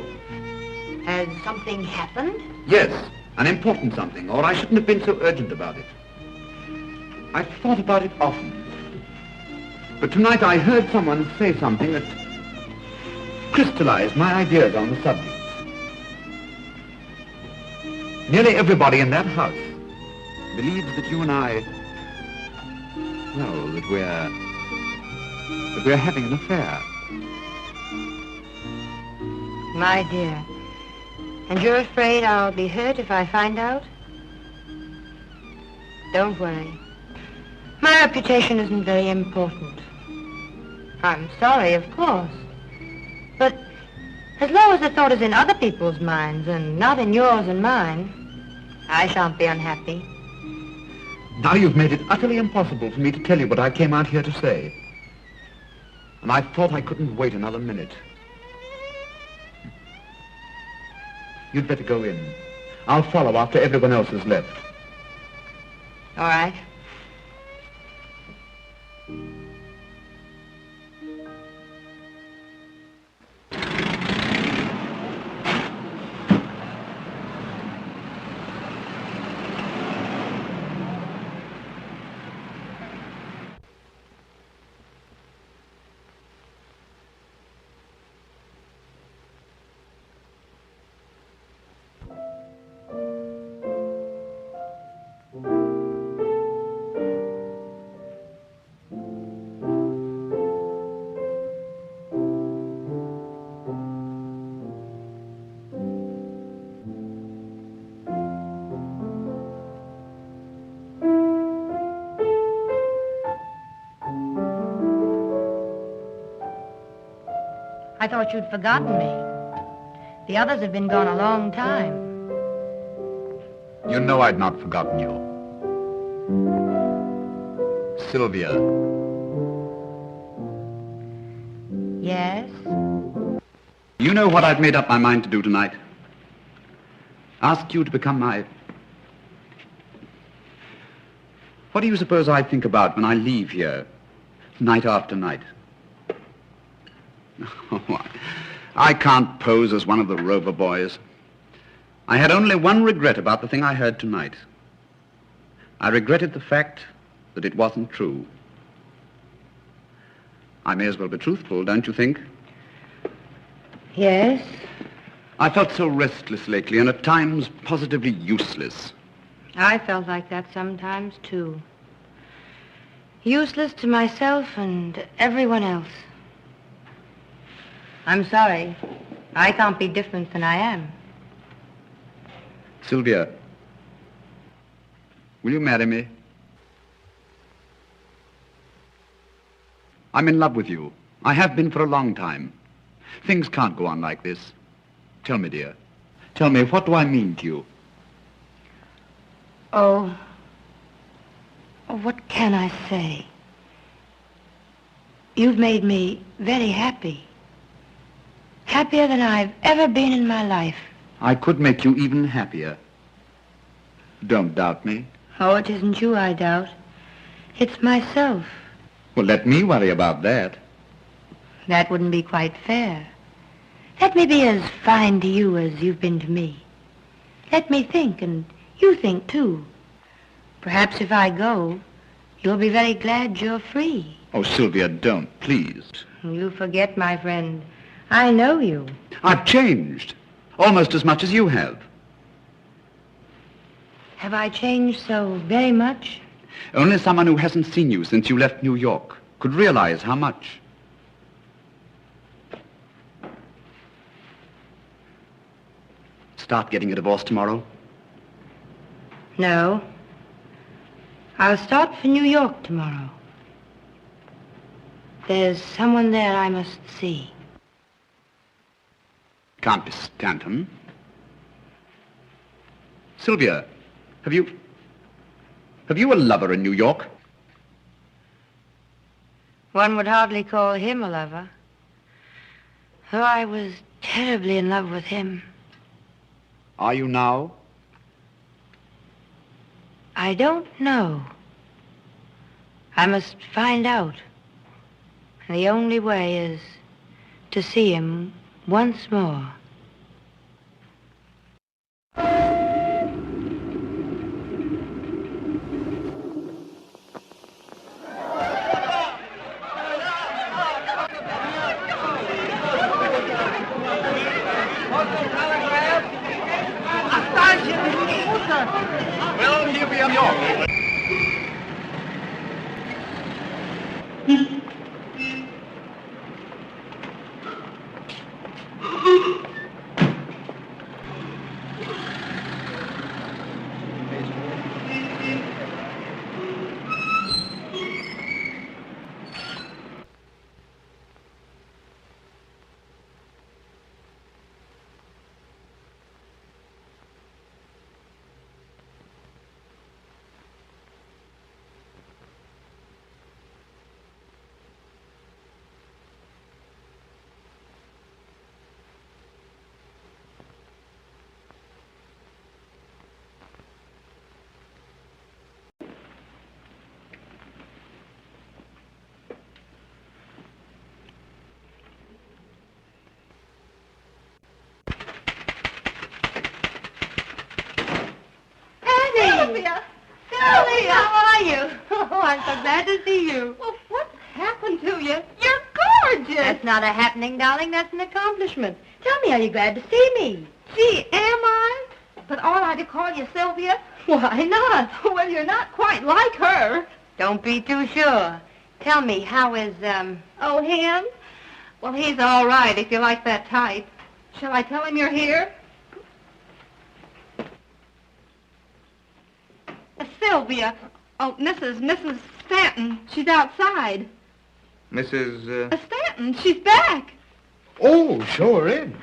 Has something happened? Yes, an important something, or I shouldn't have been so urgent about it. I've thought about it often. But tonight I heard someone say something that crystallized my ideas on the subject. Nearly everybody in that house believes that you and I, well, that we're having an affair. My dear. And you're afraid I'll be hurt if I find out? Don't worry. My reputation isn't very important. I'm sorry, of course. But as long as the thought is in other people's minds and not in yours and mine, I shan't be unhappy. Now you've made it utterly impossible for me to tell you what I came out here to say. And I thought I couldn't wait another minute. You'd better go in. I'll follow after everyone else has left. All right. I thought you'd forgotten me. The others have been gone a long time. You know I'd not forgotten you. Sylvia. Yes? You know what I've made up my mind to do tonight? Ask you to become my... What do you suppose I think about when I leave here, night after night? Oh, I can't pose as one of the Rover boys. I had only one regret about the thing I heard tonight. I regretted the fact that it wasn't true. I may as well be truthful, don't you think? Yes? I felt so restless lately and at times positively useless. I felt like that sometimes, too. Useless to myself and everyone else. I'm sorry. I can't be different than I am. Sylvia, will you marry me? I'm in love with you. I have been for a long time. Things can't go on like this. Tell me, dear. Tell me, what do I mean to you? Oh, what can I say? You've made me very happy. Happier than I've ever been in my life. I could make you even happier. Don't doubt me. Oh, it isn't you I doubt. It's myself. Well, let me worry about that. That wouldn't be quite fair. Let me be as fine to you as you've been to me. Let me think, and you think, too. Perhaps if I go, you'll be very glad you're free. Oh, Sylvia, don't, please. You forget, my friend. I know you. I've changed, almost as much as you have. Have I changed so very much? Only someone who hasn't seen you since you left New York could realize how much. Start getting a divorce tomorrow? No. I'll start for New York tomorrow. There's someone there I must see. Can't be Stanton. Sylvia, have you a lover in New York? One would hardly call him a lover. Though I was terribly in love with him. Are you now? I don't know. I must find out. And the only way is to see him once more. Well, here we are, New York. Sylvia! Sylvia! How are you? Oh, I'm so glad to see you. Well, what's happened to you? You're gorgeous! That's not a happening, darling. That's an accomplishment. Tell me, are you glad to see me? Gee, am I? But ought I to call you Sylvia? Why not? Well, you're not quite like her. Don't be too sure. Tell me, how is, Oh, him? Well, he's all right if you like that type. Shall I tell him you're here? Sylvia. Oh, Mrs. Stanton. She's outside. Mrs. Stanton, she's back. Oh, show her in.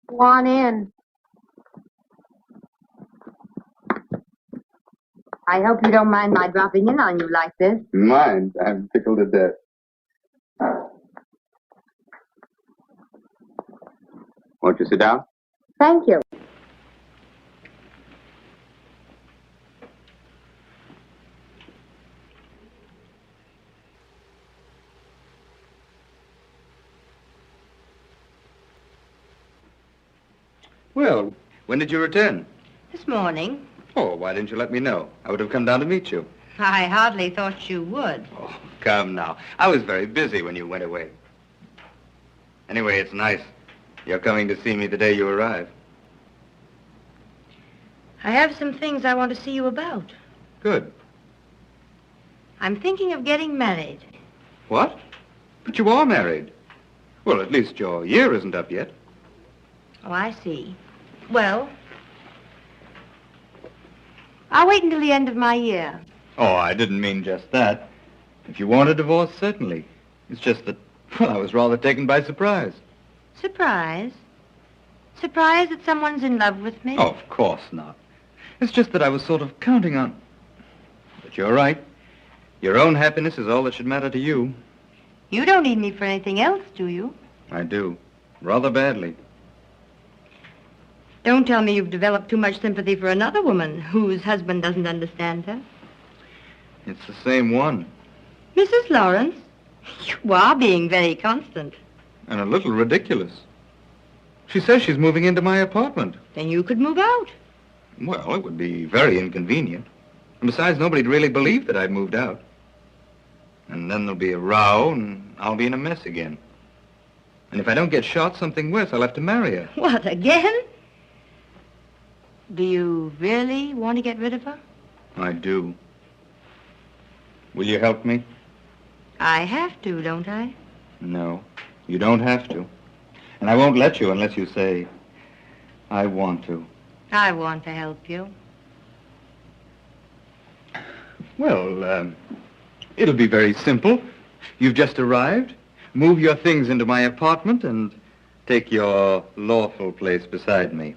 Go on in. I hope you don't mind my dropping in on you like this. Mind? I'm tickled to death. Won't you sit down? Thank you. Well, when did you return? This morning. Oh, why didn't you let me know? I would have come down to meet you. I hardly thought you would. Oh, come now. I was very busy when you went away. Anyway, it's nice. You're coming to see me the day you arrive. I have some things I want to see you about. Good. I'm thinking of getting married. What? But you are married. Well, at least your year isn't up yet. Oh, I see. Well, I'll wait until the end of my year. Oh, I didn't mean just that. If you want a divorce, certainly. It's just that, well, I was rather taken by surprise. Surprise? Surprise that someone's in love with me? Oh, of course not. It's just that I was sort of counting on... But you're right. Your own happiness is all that should matter to you. You don't need me for anything else, do you? I do. Rather badly. Don't tell me you've developed too much sympathy for another woman whose husband doesn't understand her. It's the same one. Mrs. Lawrence, you are being very constant. And a little ridiculous. She says she's moving into my apartment. Then you could move out. Well, it would be very inconvenient. And besides, nobody'd really believe that I'd moved out. And then there'll be a row, and I'll be in a mess again. And if I don't get shot, something worse, I'll have to marry her. What, again? Do you really want to get rid of her? I do. Will you help me? I have to, don't I? No, you don't have to. And I won't let you unless you say, I want to. I want to help you. Well, it'll be very simple. You've just arrived. Move your things into my apartment and take your lawful place beside me.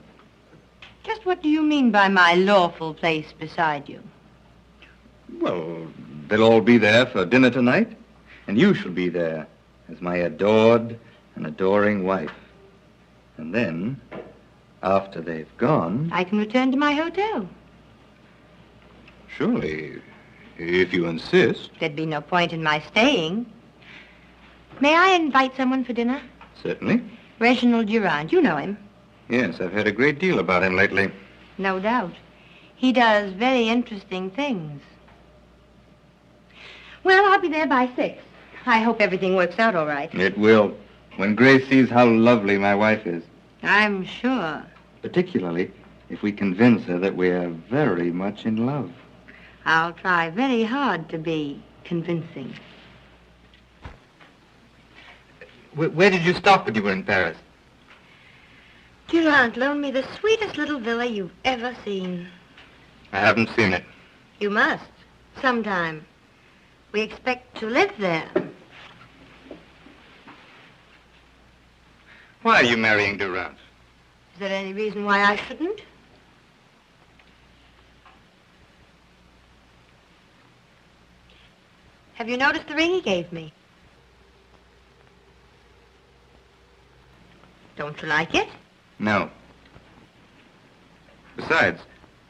Just what do you mean by my lawful place beside you? Well, they'll all be there for dinner tonight, and you shall be there as my adored and adoring wife. And then, after they've gone... I can return to my hotel. Surely, if you insist. There'd be no point in my staying. May I invite someone for dinner? Certainly. Reginald Durand. You know him. Yes, I've heard a great deal about him lately. No doubt. He does very interesting things. Well, I'll be there by 6. I hope everything works out all right. It will, when Grace sees how lovely my wife is. I'm sure. Particularly if we convince her that we're very much in love. I'll try very hard to be convincing. Where did you stop when you were in Paris? Durand loaned me the sweetest little villa you've ever seen. I haven't seen it. You must, sometime. We expect to live there. Why are you marrying Durand? Is there any reason why I shouldn't? Have you noticed the ring he gave me? Don't you like it? No. Besides,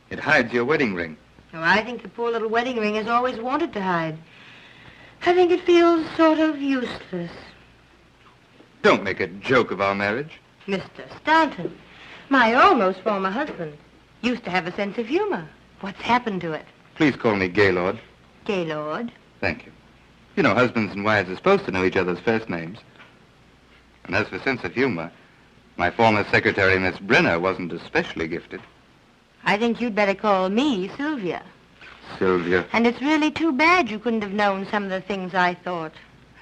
it hides your wedding ring. Oh, I think the poor little wedding ring has always wanted to hide. I think it feels sort of useless. Don't make a joke of our marriage. Mr. Stanton, my almost former husband, used to have a sense of humor. What's happened to it? Please call me Gaylord. Gaylord? Thank you. You know, husbands and wives are supposed to know each other's first names. And as for sense of humor, my former secretary, Miss Brenner, wasn't especially gifted. I think you'd better call me Sylvia. Sylvia. And it's really too bad you couldn't have known some of the things I thought.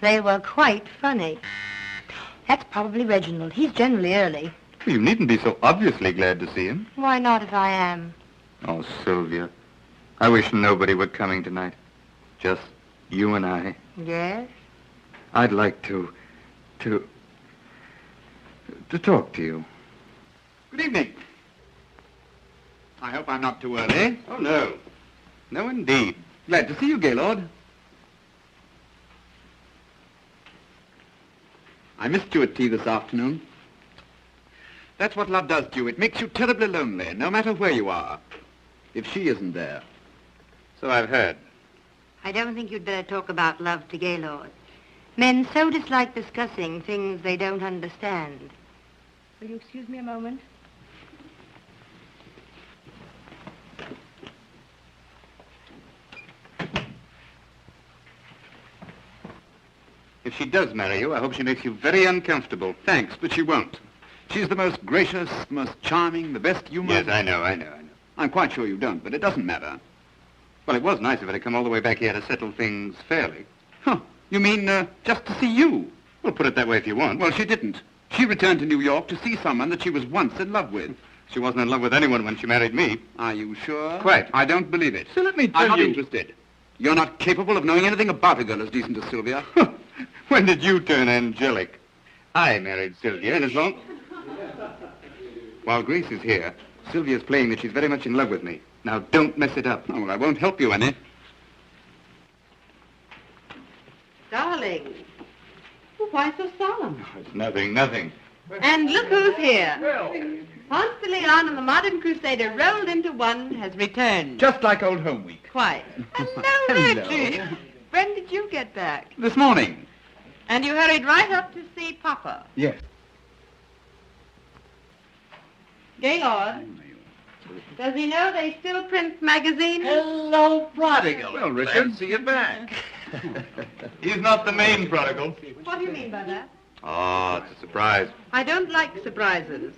They were quite funny. That's probably Reginald. He's generally early. You needn't be so obviously glad to see him. Why not if I am? Oh, Sylvia. I wish nobody were coming tonight. Just you and I. Yes? I'd like to talk to you. Good evening. I hope I'm not too early. Oh, no. No, indeed. Glad to see you, Gaylord. I missed you at tea this afternoon. That's what love does to you. It makes you terribly lonely, no matter where you are, if she isn't there. So I've heard. I don't think you'd better talk about love to Gaylord. Men so dislike discussing things they don't understand. Will you excuse me a moment? If she does marry you, I hope she makes you very uncomfortable. Thanks, but she won't. She's the most gracious, most charming, the best humor. Yes, I know. I'm quite sure you don't, but it doesn't matter. Well, it was nice of her to come all the way back here to settle things fairly. Huh. You mean, just to see you? Well, put it that way if you want. Well, she didn't. She returned to New York to see someone that she was once in love with. She wasn't in love with anyone when she married me. Are you sure? Quite. I don't believe it. So let me tell I'm not you... interested. You're not capable of knowing anything about a girl as decent as Sylvia. When did you turn angelic? I married Sylvia, and as long... While Grace is here, Sylvia's playing that she's very much in love with me. Now, don't mess it up. Oh, well, I won't help you any. Darling, why so solemn? Oh, it's nothing. And look who's here. Ponce de Leon and the modern crusader rolled into one has returned. Just like old home week. Quite. Hello, Gertrude. When did you get back? This morning. And you hurried right up to see Papa. Yes. Gaylord, does he know they still print magazines? Hello, prodigal. Well, Richard. Glad to see you back. He's not the main prodigal. What do you mean by that? Oh, it's a surprise. I don't like surprises.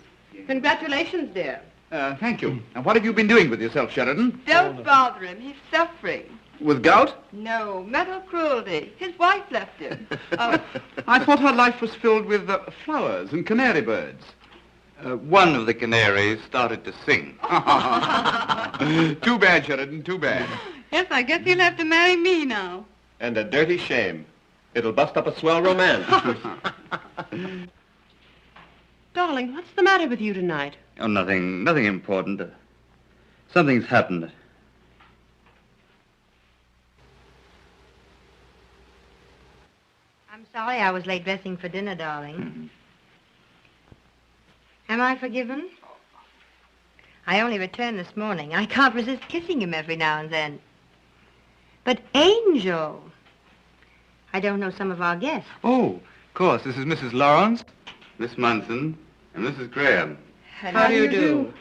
Congratulations, dear. Thank you. And what have you been doing with yourself, Sheridan? Don't bother him. He's suffering. With gout? No, mental cruelty. His wife left him. Oh. I thought her life was filled with flowers and canary birds. One of the canaries started to sing. Too bad, Sheridan, too bad. Yes, I guess he'll have to marry me now. And a dirty shame. It'll bust up a swell romance. Darling, what's the matter with you tonight? Oh, nothing important. Something's happened. I'm sorry I was late dressing for dinner, darling. Am I forgiven? I only returned this morning. I can't resist kissing him every now and then. But Angel, I don't know some of our guests. Oh, of course. This is Mrs. Lawrence, Miss Munson, and Mrs. Graham. How do you do?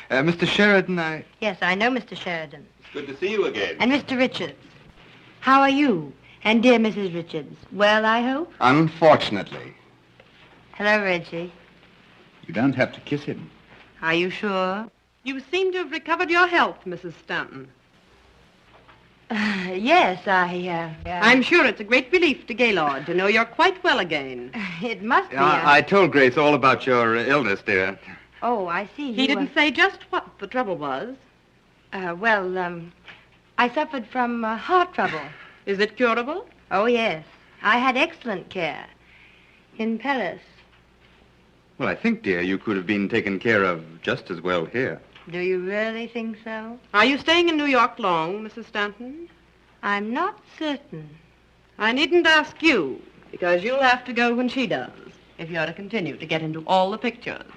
Mr. Sheridan, Yes, I know Mr. Sheridan. It's good to see you again. And Mr. Richards. How are you? And dear Mrs. Richards. Well, I hope? Unfortunately. Hello, Reggie. You don't have to kiss him. Are you sure? You seem to have recovered your health, Mrs. Stanton. Yes, I'm sure it's a great relief to Gaylord to know you're quite well again. It must be. I told Grace all about your illness, dear. Oh, I see. He didn't say just what the trouble was. I suffered from heart trouble. Is it curable? Oh, yes. I had excellent care. In Paris. Well, I think, dear, you could have been taken care of just as well here. Do you really think so? Are you staying in New York long, Mrs. Stanton? I'm not certain. I needn't ask you, because you'll have to go when she does, if you're to continue to get into all the pictures.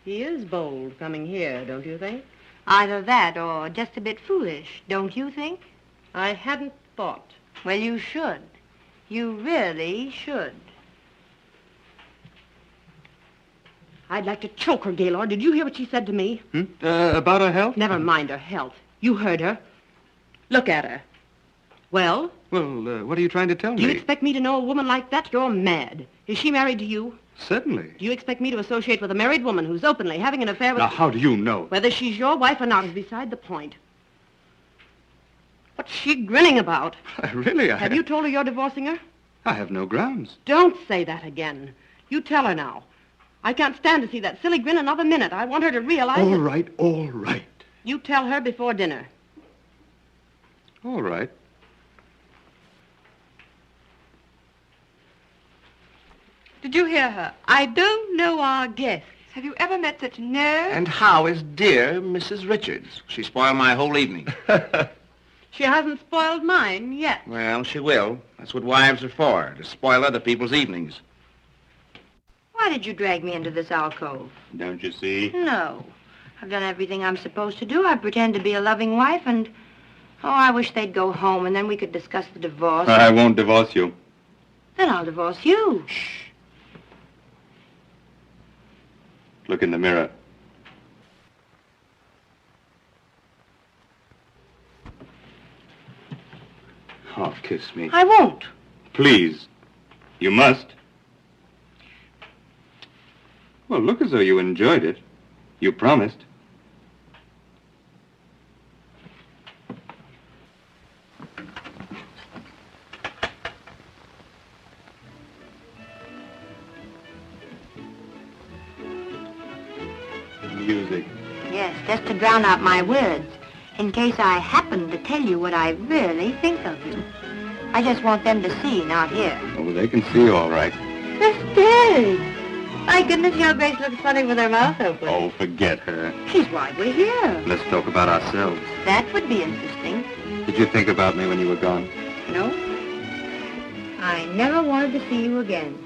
He is bold coming here, don't you think? Either that or just a bit foolish, don't you think? I hadn't thought. Well, you should. You really should. I'd like to choke her, Gaylord. Did you hear what she said to me? About her health? Never mind her health. You heard her. Look at her. Well? Well, what are you trying to tell me? Do you expect me to know a woman like that? You're mad. Is she married to you? Certainly. Do you expect me to associate with a married woman who's openly having an affair with... Now, how do you know? Whether she's your wife or not is beside the point. What's she grinning about? Really, Have you told her you're divorcing her? I have no grounds. Don't say that again. You tell her now. I can't stand to see that silly grin another minute. I want her to realize... All right. You tell her before dinner. All right. Did you hear her? I don't know our guests. Have you ever met such nerve? And how is dear Mrs. Richards? She spoiled my whole evening. She hasn't spoiled mine yet. Well, she will. That's what wives are for, to spoil other people's evenings. Why did you drag me into this alcove? Don't you see? No. I've done everything I'm supposed to do. I pretend to be a loving wife and... Oh, I wish they'd go home and then we could discuss the divorce. I won't divorce you. Then I'll divorce you. Shh. Look in the mirror. Oh, kiss me. I won't. Please. You must. Well, look as though you enjoyed it. You promised. Music. Yes, just to drown out my words, in case I happen to tell you what I really think of you. I just want them to see, not hear. Oh, they can see all right. Sister! My goodness, your Grace looks funny with her mouth open. Oh, forget her. She's why we're here. Let's talk about ourselves. That would be interesting. Did you think about me when you were gone? No. I never wanted to see you again.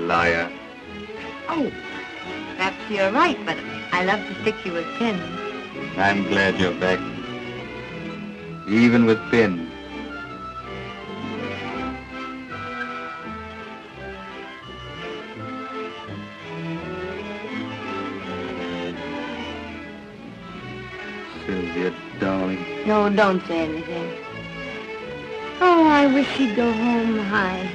Liar. Oh, perhaps you're right, but I love to stick you with pins. I'm glad you're back. Even with pins. Sylvia, darling. No, don't say anything. Oh, I wish she'd go home high.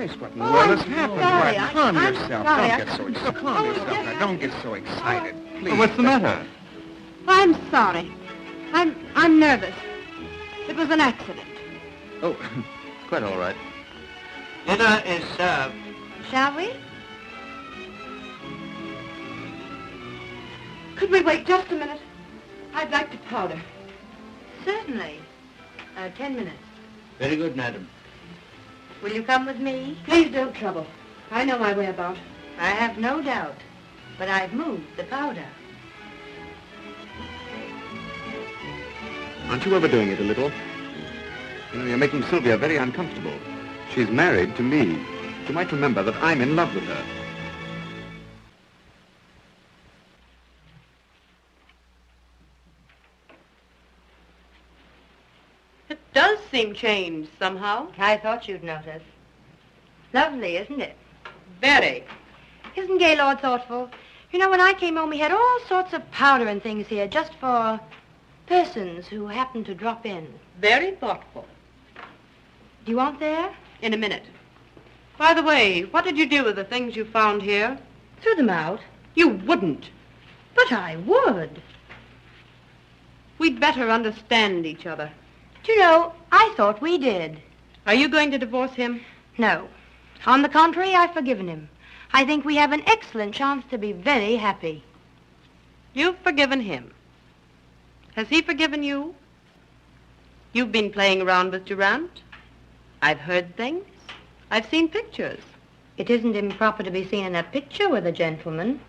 Grace, what in the world has happened? sorry. Why, calm I'm yourself. sorry. Don't get so excited. Calm yourself now. Don't get so excited. Please. What's the matter? I'm sorry. I'm nervous. It was an accident. Oh, quite all right. Dinner is served. Shall we? Could we wait just a minute? I'd like to powder. Certainly. 10 minutes. Very good, madam. Will you come with me? Please don't trouble. I know my way about. I have no doubt. But I've moved the powder. Aren't you overdoing it a little? You know, you're making Sylvia very uncomfortable. She's married to me. You might remember that I'm in love with her. It does seem changed somehow. I thought you'd notice. Lovely, isn't it? Very. Isn't Gaylord thoughtful? You know, when I came home, we had all sorts of powder and things here just for persons who happened to drop in. Very thoughtful. Do you want there? In a minute. By the way, what did you do with the things you found here? Threw them out. You wouldn't. But I would. We'd better understand each other. Do you know, I thought we did. Are you going to divorce him? No. On the contrary, I've forgiven him. I think we have an excellent chance to be very happy. You've forgiven him. Has he forgiven you? You've been playing around with Durant. I've heard things. I've seen pictures. It isn't improper to be seen in a picture with a gentleman.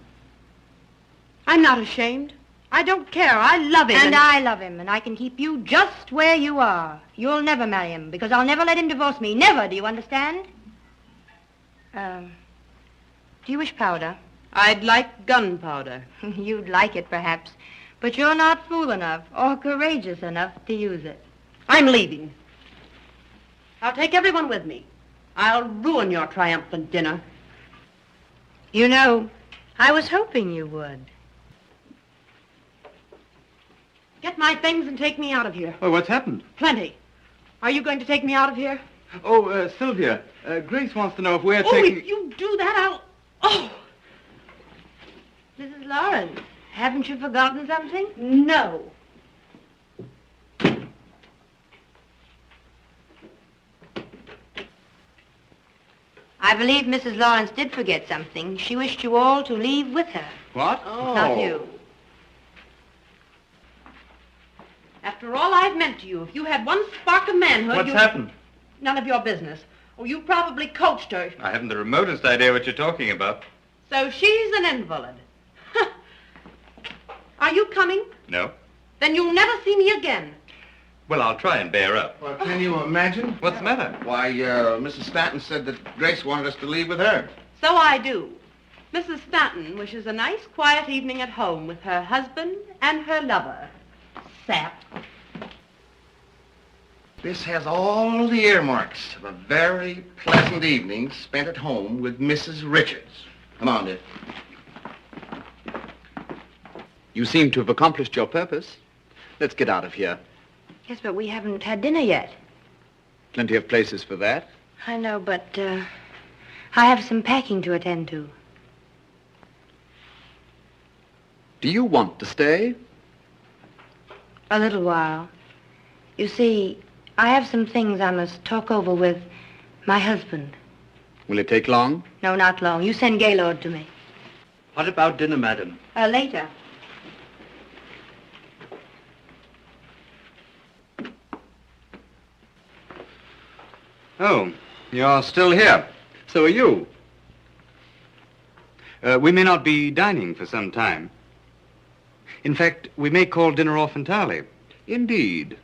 I'm not ashamed. I don't care. I love him. And I love him, and I can keep you just where you are. You'll never marry him, because I'll never let him divorce me. Never, do you understand? Do you wish powder? I'd like gunpowder. You'd like it, perhaps, but you're not fool enough or courageous enough to use it. I'm leaving. I'll take everyone with me. I'll ruin your triumphant dinner. You know, I was hoping you would. Get my things and take me out of here. Oh, what's happened? Plenty. Are you going to take me out of here? Oh, Sylvia, Grace wants to know if we're Oh, taking... if you do that, I'll... Oh! Mrs. Lawrence, haven't you forgotten something? No. I believe Mrs. Lawrence did forget something. She wished you all to leave with her. What? Oh. Not you. After all I've meant to you, if you had one spark of manhood, What's happened? None of your business. Oh, you probably coached her. I haven't the remotest idea what you're talking about. So she's an invalid. Are you coming? No. Then you'll never see me again. Well, I'll try and bear up. Well, can you imagine? What's the matter? Why, Mrs. Stanton said that Grace wanted us to leave with her. So I do. Mrs. Stanton wishes a nice, quiet evening at home with her husband and her lover. Sap. This has all the earmarks of a very pleasant evening spent at home with Mrs. Richards. Come on, dear. You seem to have accomplished your purpose. Let's get out of here. Yes, but we haven't had dinner yet. Plenty of places for that. I know, but I have some packing to attend to. Do you want to stay? A little while. You see, I have some things I must talk over with my husband. Will it take long? No, not long. You send Gaylord to me. What about dinner, madam? Later. Oh, you're still here. So are you. We may not be dining for some time. In fact, we may call dinner off entirely. Indeed.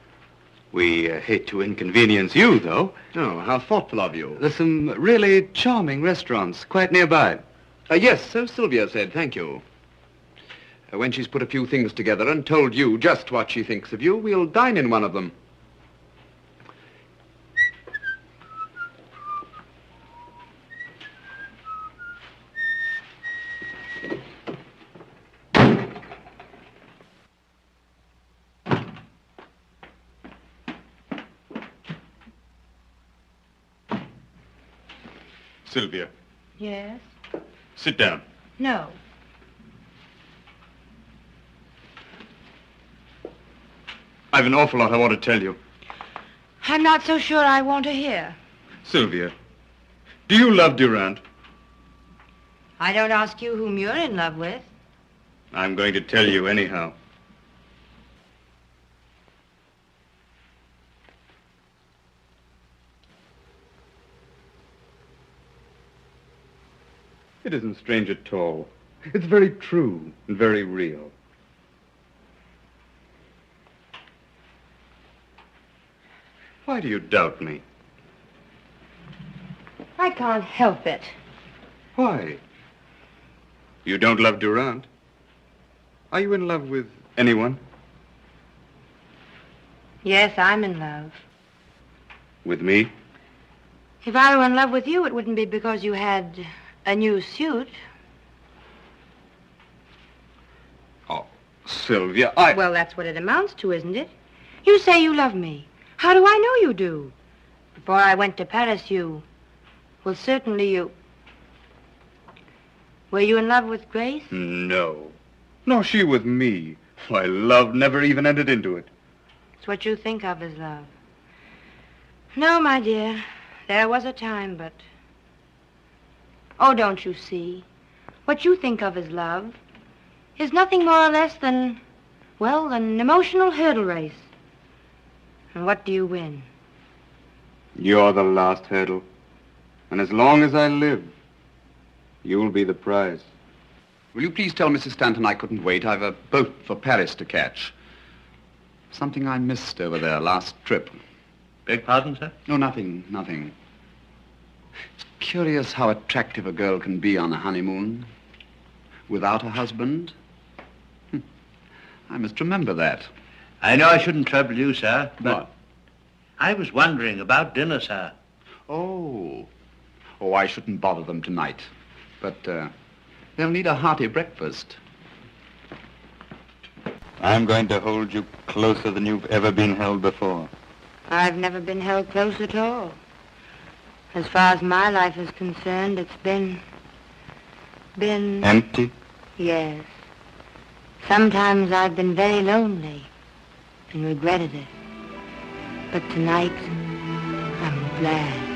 We hate to inconvenience you, though. Oh, how thoughtful of you. There's some really charming restaurants quite nearby. Yes, so Sylvia said, thank you. When she's put a few things together and told you just what she thinks of you, we'll dine in one of them. Sylvia, Yes? sit down. No. I've an awful lot I want to tell you. I'm not so sure I want to hear. Sylvia, do you love Durant? I don't ask you whom you're in love with. I'm going to tell you anyhow. It isn't strange at all. It's very true and very real. Why do you doubt me? I can't help it. Why? You don't love Durant? Are you in love with anyone? Yes, I'm in love. With me? If I were in love with you, it wouldn't be because you had a new suit. Oh, Sylvia, Well, that's what it amounts to, isn't it? You say you love me. How do I know you do? Before I went to Paris, well, certainly you... Were you in love with Grace? No. No, she with me. Why, love never even entered into it. It's what you think of as love. No, my dear. There was a time, but... Oh, don't you see? What you think of as love is nothing more or less than, well, an emotional hurdle race. And what do you win? You're the last hurdle. And as long as I live, you'll be the prize. Will you please tell Mrs. Stanton I couldn't wait? I've a boat for Paris to catch. Something I missed over there last trip. Beg pardon, sir? No, nothing. It's curious how attractive a girl can be on a honeymoon without a husband. I must remember that. I know I shouldn't trouble you, sir, but... What? I was wondering about dinner, sir. Oh, I shouldn't bother them tonight. But they'll need a hearty breakfast. I'm going to hold you closer than you've ever been held before. I've never been held close at all. As far as my life is concerned, it's been... Empty? Yes. Sometimes I've been very lonely and regretted it. But tonight, I'm glad.